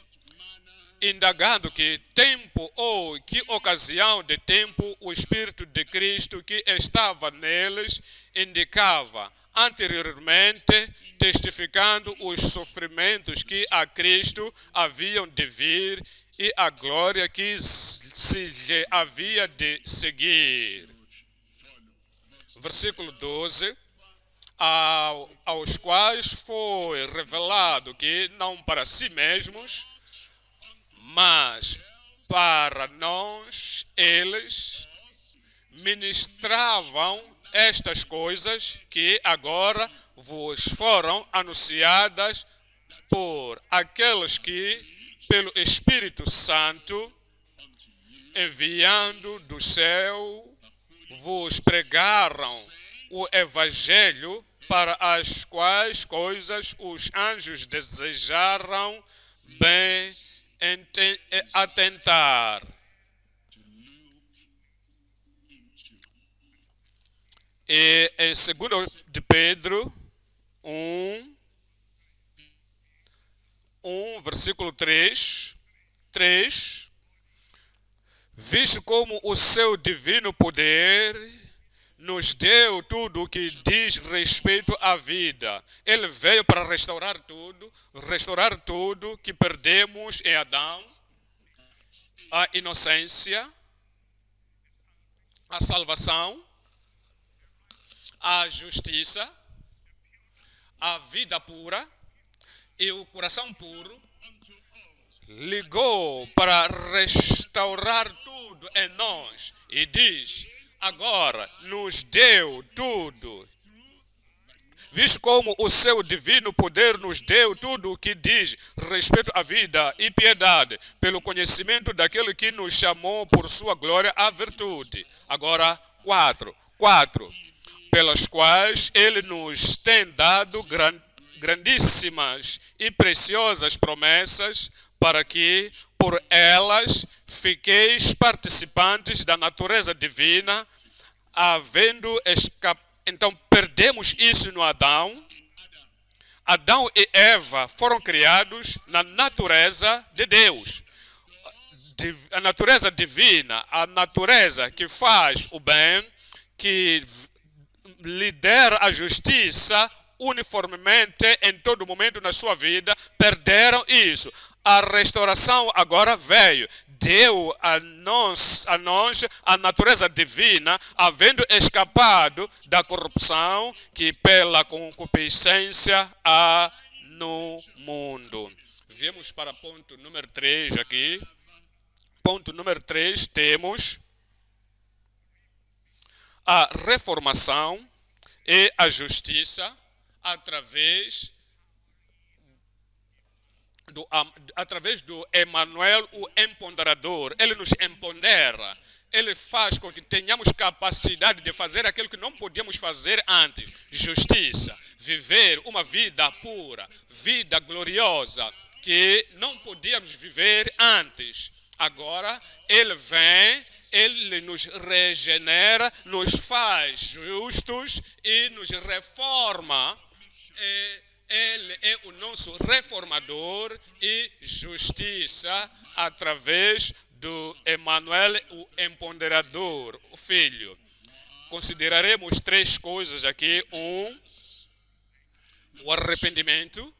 indagando que tempo ou que ocasião de tempo o Espírito de Cristo que estava neles indicava anteriormente, testificando os sofrimentos que a Cristo haviam de vir e a glória que se lhe havia de seguir. Versículo 12. Aos quais foi revelado que não para si mesmos, mas para nós eles ministravam estas coisas que agora vos foram anunciadas por aqueles que, pelo Espírito Santo, enviando do céu, vos pregaram o Evangelho, para as quais coisas os anjos desejaram bem atentar. E em 2 de Pedro 1, versículo 3, visto como o seu divino poder nos deu tudo o que diz respeito à vida. Ele veio para restaurar tudo que perdemos em Adão, a inocência, a salvação, a justiça, a vida pura e o coração puro. Ligou para restaurar tudo em nós e diz: agora nos deu tudo. Visto como o seu divino poder nos deu tudo o que diz respeito à vida e piedade, pelo conhecimento daquele que nos chamou por sua glória à virtude. Agora, 4. Pelas quais ele nos tem dado grandíssimas e preciosas promessas, para que, por elas, fiqueis participantes da natureza divina, havendo escapado. Então, perdemos isso no Adão. Adão e Eva foram criados na natureza de Deus. A natureza divina, a natureza que faz o bem, que lidera a justiça uniformemente em todo momento na sua vida, perderam isso. A restauração agora veio. Deu a nós a natureza divina, havendo escapado da corrupção que pela concupiscência há no mundo. Viemos para ponto número 3 aqui. Ponto número 3, temos a reformação e a justiça através do Emmanuel, o empoderador. Ele nos empodera. Ele faz com que tenhamos capacidade de fazer aquilo que não podíamos fazer antes. Justiça. Viver uma vida pura, vida gloriosa, que não podíamos viver antes. Agora, ele vem, ele nos regenera, nos faz justos e nos reforma. Ele é o nosso reformador e justiça através do Emmanuel, o empoderador, o Filho. Consideraremos 3 coisas aqui. 1, o arrependimento.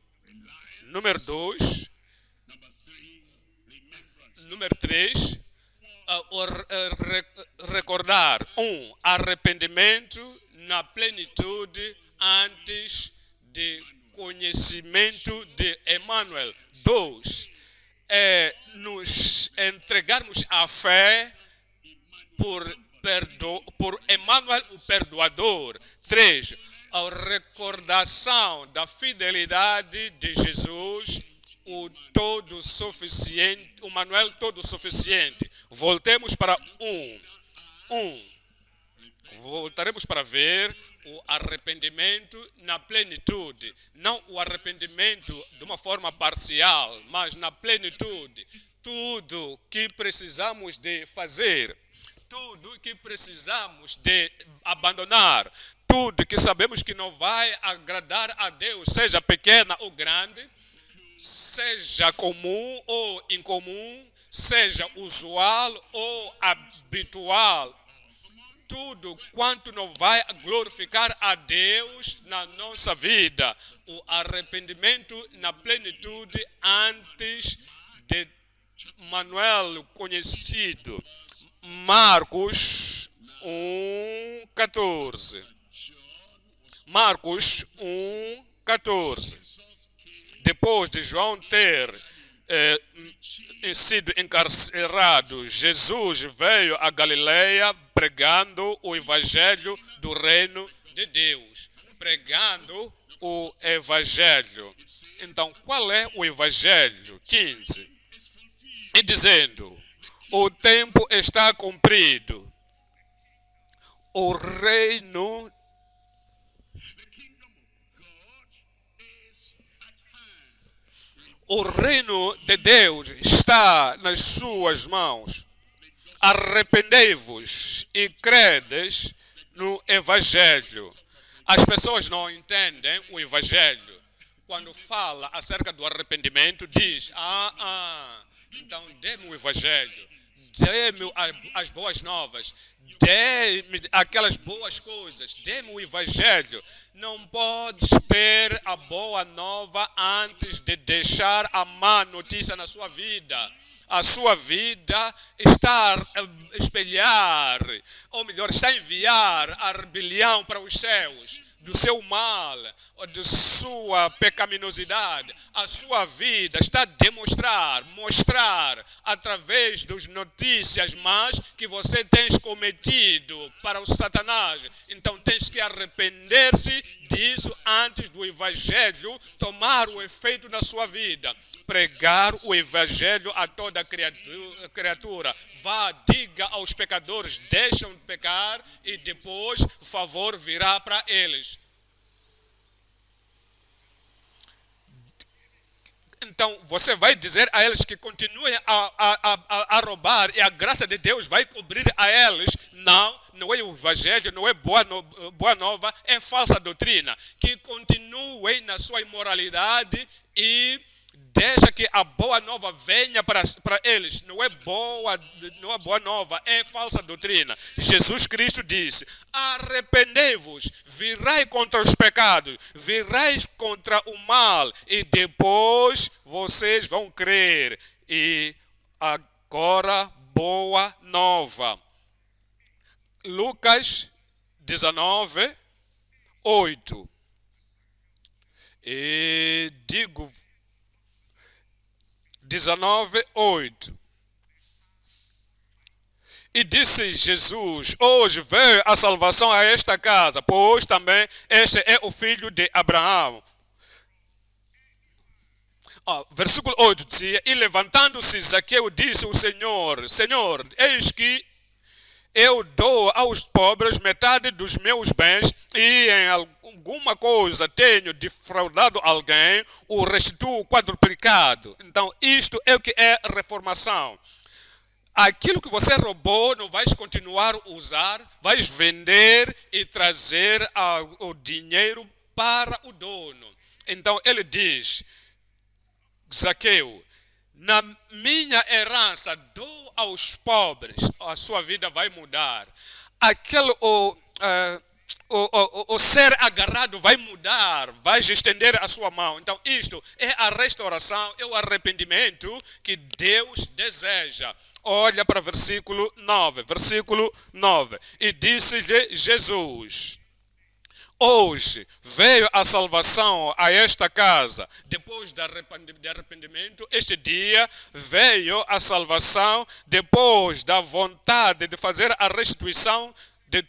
Número 2. Número 3, recordar. 1, arrependimento na plenitude antes de conhecimento de Emmanuel. 2, nos entregarmos à fé por Emmanuel, o perdoador. 3, a recordação da fidelidade de Jesus, o todo suficiente, o Manuel todo suficiente. Voltemos para 1. Voltaremos para ver o arrependimento na plenitude, não o arrependimento de uma forma parcial, mas na plenitude. Tudo que precisamos de fazer, tudo que precisamos de abandonar, tudo que sabemos que não vai agradar a Deus, seja pequena ou grande, seja comum ou incomum, seja usual ou habitual, tudo quanto não vai glorificar a Deus na nossa vida, o arrependimento na plenitude antes de Manuel conhecido. Marcos 1:14. Marcos 1:14. Depois de João ter sido encarcerado, Jesus veio a Galileia pregando o evangelho do reino de Deus. Pregando o evangelho. Então, qual é o evangelho? 15. E dizendo: o tempo está cumprido. O reino de Deus está nas suas mãos. Arrependei-vos e credes no Evangelho. As pessoas não entendem o Evangelho. Quando fala acerca do arrependimento, diz: então dê-me o Evangelho, dê-me as boas novas, dê-me aquelas boas coisas, dê-me o Evangelho. Não podes ter a boa nova antes de deixar a má notícia na sua vida. A sua vida está a espelhar, ou melhor, está a enviar a rebelião para os céus, do seu mal, de sua pecaminosidade. A sua vida está a mostrar através das notícias más que você tem cometido para o Satanás. Então tens que arrepender-se disso antes do Evangelho tomar o efeito na sua vida. Pregar o Evangelho a toda criatura. Vá, diga aos pecadores, deixam de pecar e depois o favor virá para eles. Então você vai dizer a eles que continuem a roubar e a graça de Deus vai cobrir a eles. Não é o Evangelho, não é boa nova, é falsa doutrina. Que continuem na sua imoralidade e deixa que a boa nova venha para eles. Não é boa nova, é falsa doutrina. Jesus Cristo disse: arrependei-vos, virai contra os pecados, virai contra o mal, e depois vocês vão crer. E agora, boa nova. Lucas 19:8. E digo 19:8. E disse Jesus: hoje veio a salvação a esta casa, pois também este é o filho de Abraão. Versículo 8 dizia: e levantando-se Zaqueu disse ao Senhor: Senhor, eis que eu dou aos pobres metade dos meus bens, e em alguma coisa tenho defraudado alguém, o restituo quadruplicado. Então isto é o que é reformação. Aquilo que você roubou não vais continuar a usar, vais vender e trazer o dinheiro para o dono. Então ele diz: Zaqueu, na minha herança dou aos pobres, a sua vida vai mudar. O ser agarrado vai mudar, vai estender a sua mão. Então isto é a restauração, é o arrependimento que Deus deseja. Olha para versículo 9. Versículo 9. E disse-lhe Jesus: hoje veio a salvação a esta casa. Depois do arrependimento, este dia veio a salvação, depois da vontade de fazer a restituição de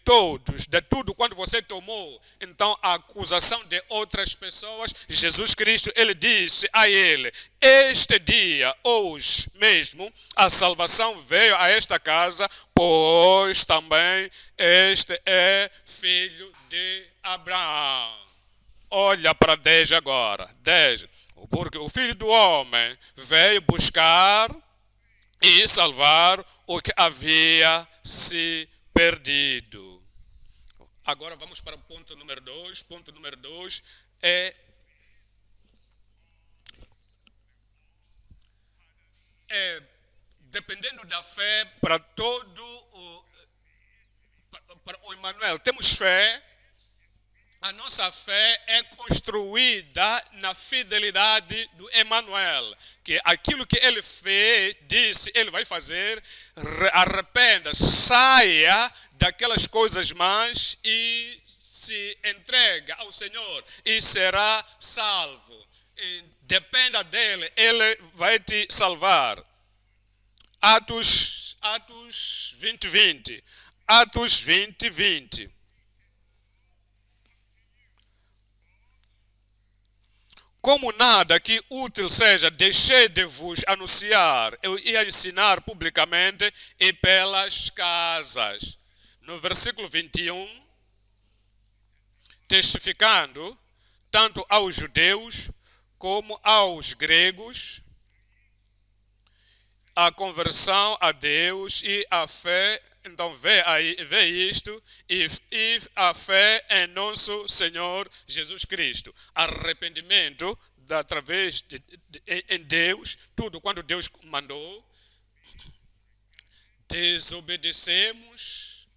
tudo quando você tomou. Então a acusação de outras pessoas, Jesus Cristo, ele disse a ele: este dia, hoje mesmo, a salvação veio a esta casa, pois também este é filho de Abraão. Olha para 10 agora. 10. Porque o Filho do Homem veio buscar e salvar o que havia se perdido. Agora vamos para o ponto número 2. Ponto número 2 é dependendo da fé para o Emmanuel. Temos fé. A nossa fé é construída na fidelidade do Emmanuel, que aquilo que ele fez, disse, ele vai fazer. Arrependa, saia daquelas coisas más e se entrega ao Senhor e será salvo. E dependa dele, ele vai te salvar. Atos 20:20. Atos 20:20. Como nada que útil seja, deixei de vos anunciar e a ensinar publicamente e pelas casas. No versículo 21, testificando tanto aos judeus como aos gregos a conversão a Deus e a fé. Então vê isto, e a fé em nosso Senhor Jesus Cristo. Arrependimento através em Deus, tudo quando Deus mandou. Desobedecemos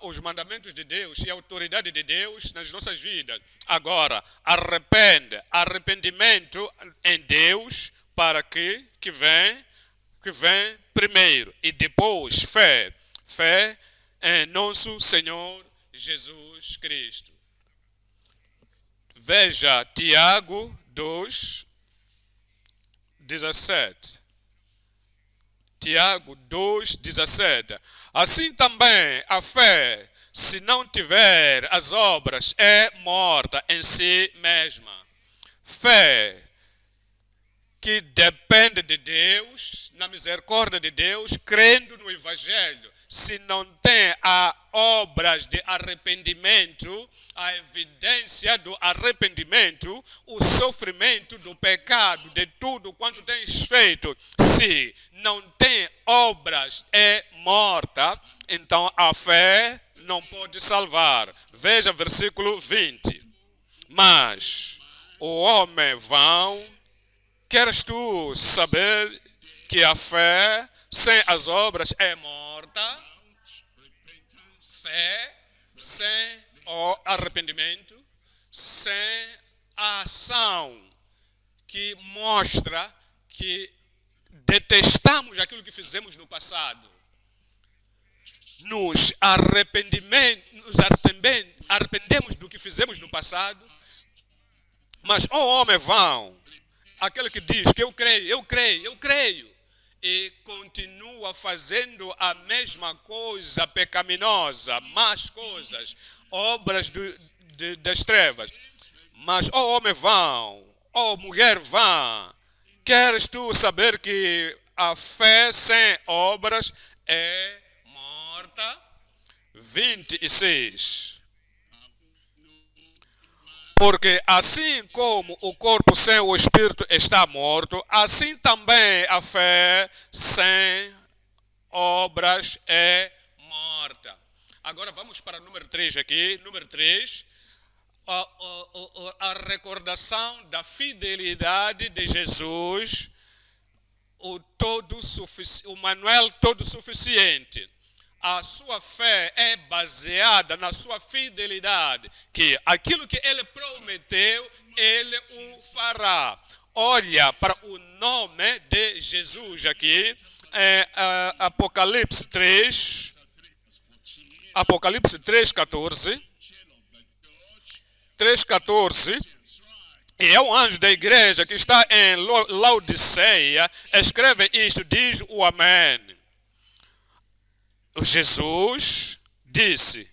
os mandamentos de Deus e a autoridade de Deus nas nossas vidas. Agora, arrependimento em Deus para que vem primeiro e depois fé em nosso Senhor Jesus Cristo. Veja Tiago 2:17. Tiago 2:17. Assim também a fé, se não tiver as obras, é morta em si mesma. Fé que depende de Deus, na misericórdia de Deus, crendo no Evangelho. Se não tem as obras de arrependimento, a evidência do arrependimento, o sofrimento do pecado, de tudo quanto tens feito, se não tem obras, é morta, então a fé não pode salvar. Veja versículo 20. Mas o homem vão. Queres tu saber que a fé sem as obras é morta? Fé sem o arrependimento, sem a ação que mostra que detestamos aquilo que fizemos no passado. Nos arrependemos do que fizemos no passado, mas o homem vão. Aquele que diz que eu creio, e continua fazendo a mesma coisa pecaminosa, más coisas, obras das trevas. Mas ó homem vão, ó mulher vão, queres tu saber que a fé sem obras é morta? 26. Porque assim como o corpo sem o espírito está morto, assim também a fé sem obras é morta. Agora vamos para o número 3 aqui. Número 3, a recordação da fidelidade de Jesus, o Emmanuel todo suficiente. A sua fé é baseada na sua fidelidade, que aquilo que ele prometeu, ele o fará. Olha para o nome de Jesus aqui, Apocalipse 3:14. 3:14. E é o anjo da igreja que está em Laodiceia, escreve isto, diz o Amém. Jesus disse: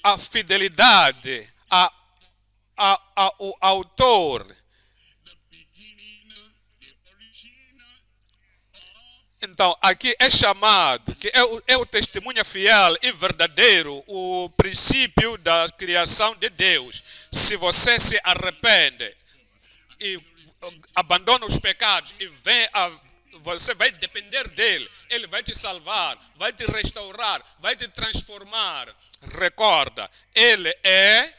a fidelidade, o autor. Então, aqui é chamado, que é o testemunho fiel e verdadeiro, o princípio da criação de Deus. Se você se arrepende e abandona os pecados e você vai depender dele, ele vai te salvar, vai te restaurar, vai te transformar. Recorda, ele é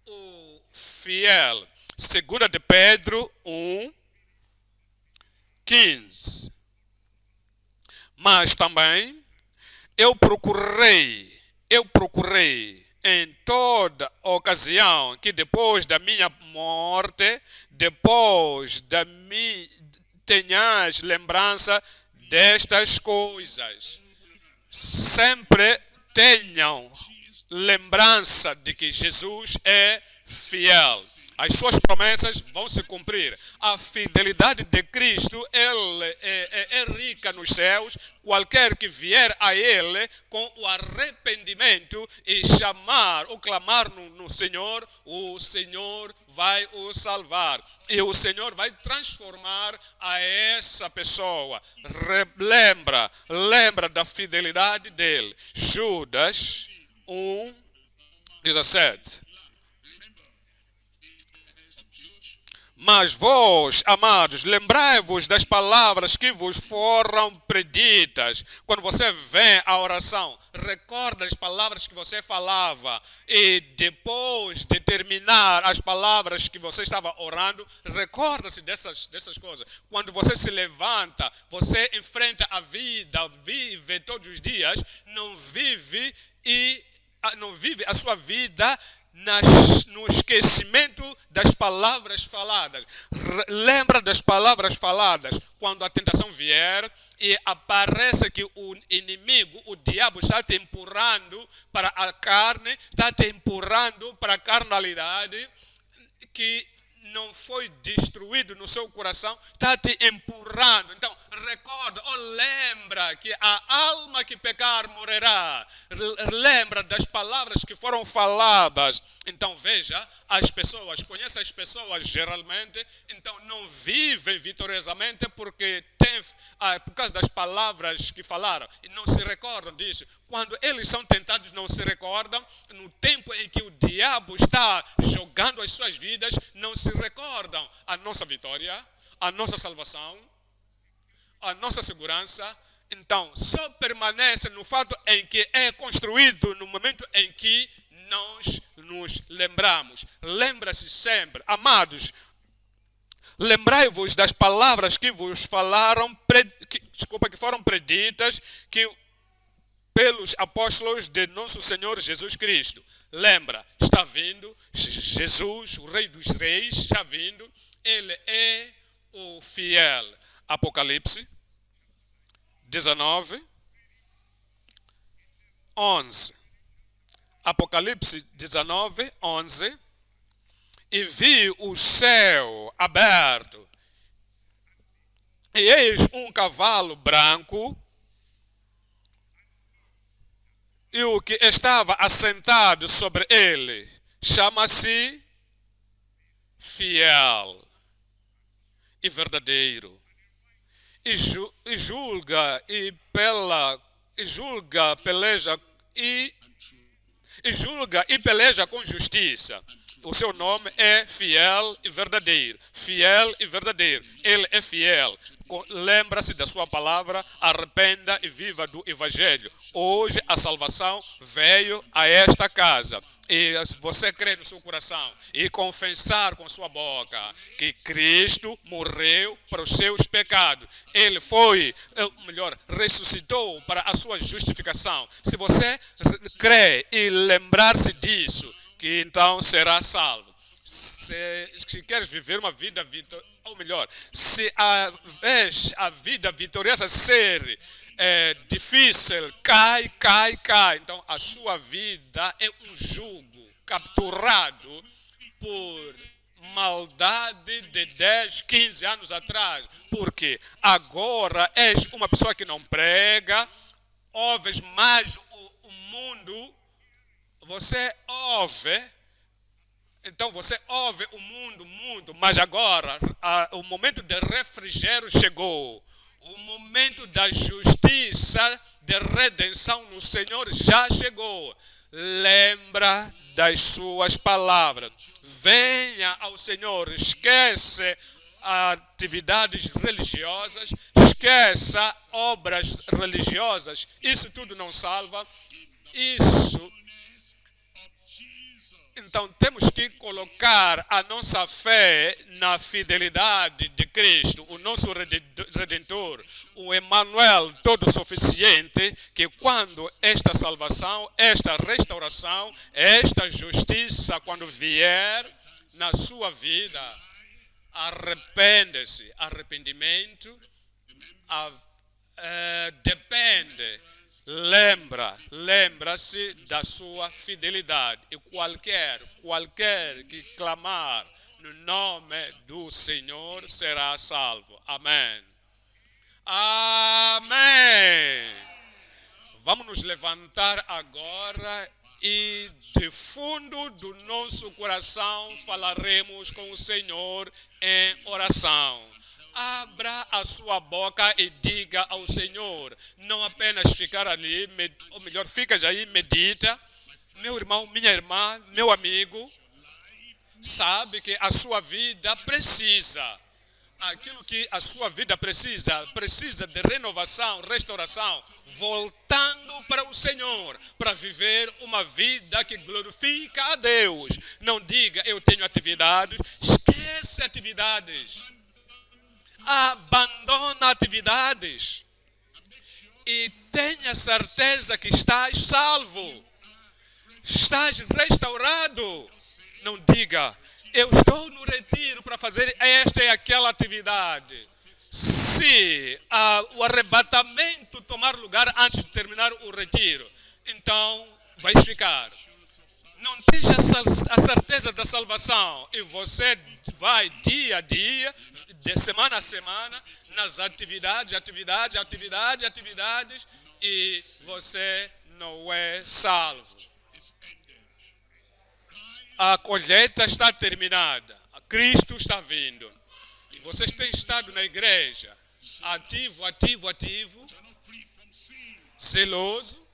o fiel. 2 de Pedro 1:15. Mas também eu procurei em toda ocasião que depois da minha morte, depois da minha, tenhas lembrança destas coisas. Sempre tenham lembrança de que Jesus é fiel. As suas promessas vão se cumprir. A fidelidade de Cristo, Ele é rica nos céus. Qualquer que vier a Ele com o arrependimento e chamar ou clamar no Senhor, o Senhor vai o salvar. E o Senhor vai transformar a essa pessoa. Lembra da fidelidade dele. Judas 1:17. Mas vós, amados, lembrai-vos das palavras que vos foram preditas. Quando você vem à oração, recorda as palavras que você falava. E depois de terminar as palavras que você estava orando, recorda-se dessas coisas. Quando você se levanta, você enfrenta a vida, vive todos os dias, não vive a sua vida no esquecimento das palavras faladas. Lembra das palavras faladas quando a tentação vier e aparece que o inimigo, o diabo, está te empurrando para a carne, está te empurrando para a carnalidade que não foi destruído no seu coração, está te empurrando. Então, recorda ou lembra que a alma que pecar morrerá. Lembra das palavras que foram faladas. Então, veja, as pessoas, conhece as pessoas geralmente, então não vivem vitoriosamente porque por causa das palavras que falaram e não se recordam disso. Quando eles são tentados, não se recordam. No tempo em que o diabo está jogando as suas vidas, não se recordam a nossa vitória, a nossa salvação, a nossa segurança. Então, só permanece no fato em que é construído no momento em que nós nos lembramos. Lembra-se sempre, amados, lembrai-vos das palavras que vos falaram, que foram preditas, pelos apóstolos de nosso Senhor Jesus Cristo. Lembra, está vindo Jesus, o Rei dos Reis, está vindo. Ele é o fiel. Apocalipse 19:11. Apocalipse 19:11. E vi o céu aberto, e eis um cavalo branco, e o que estava assentado sobre ele chama-se Fiel e Verdadeiro, e julga e peleja com justiça. O seu nome é Fiel e Verdadeiro. Fiel e Verdadeiro. Ele é fiel. Lembra-se da sua palavra, arrependa e viva do Evangelho. Hoje a salvação veio a esta casa. E você crê no seu coração e confessar com sua boca que Cristo morreu para os seus pecados. Ele ressuscitou para a sua justificação. Se você crê e lembrar-se disso, que então será salvo. Se queres viver uma vida ou melhor, se a vida vitoriosa ser difícil, cai. Então a sua vida é um jugo capturado por maldade de 10, 15 anos atrás. Porque agora és uma pessoa que não prega, ouves mais o mundo. Você ouve, então você ouve o mundo, mas agora o momento de refrigério chegou. O momento da justiça, de redenção no Senhor já chegou. Lembra das suas palavras. Venha ao Senhor, esquece atividades religiosas, esqueça obras religiosas. Isso tudo não salva. Então temos que colocar a nossa fé na fidelidade de Cristo, o nosso Redentor, o Emmanuel todo suficiente, que quando esta salvação, esta restauração, esta justiça, quando vier na sua vida, arrepende-se, arrependimento, depende. Lembra-se da sua fidelidade. E qualquer que clamar no nome do Senhor será salvo. Amém. Amém. Vamos nos levantar agora e de fundo do nosso coração falaremos com o Senhor em oração. Abra a sua boca e diga ao Senhor, não apenas ficar ali, ou melhor, fica aí, medita. Meu irmão, minha irmã, meu amigo, sabe que a sua vida precisa, aquilo que a sua vida precisa de renovação, restauração, voltando para o Senhor, para viver uma vida que glorifica a Deus. Não diga, eu tenho atividades, esquece atividades. Abandona atividades e tenha certeza que estás salvo, estás restaurado. Não diga, eu estou no retiro para fazer esta e aquela atividade. Se o arrebatamento tomar lugar antes de terminar o retiro, então vais ficar. Não tenha a certeza da salvação e você vai dia a dia, de semana a semana, nas atividades e você não é salvo. A colheita está terminada, Cristo está vindo e vocês têm estado na igreja ativo, zeloso,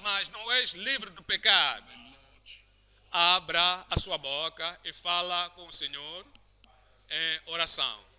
mas não és livre do pecado. Abra a sua boca e fala com o Senhor em oração.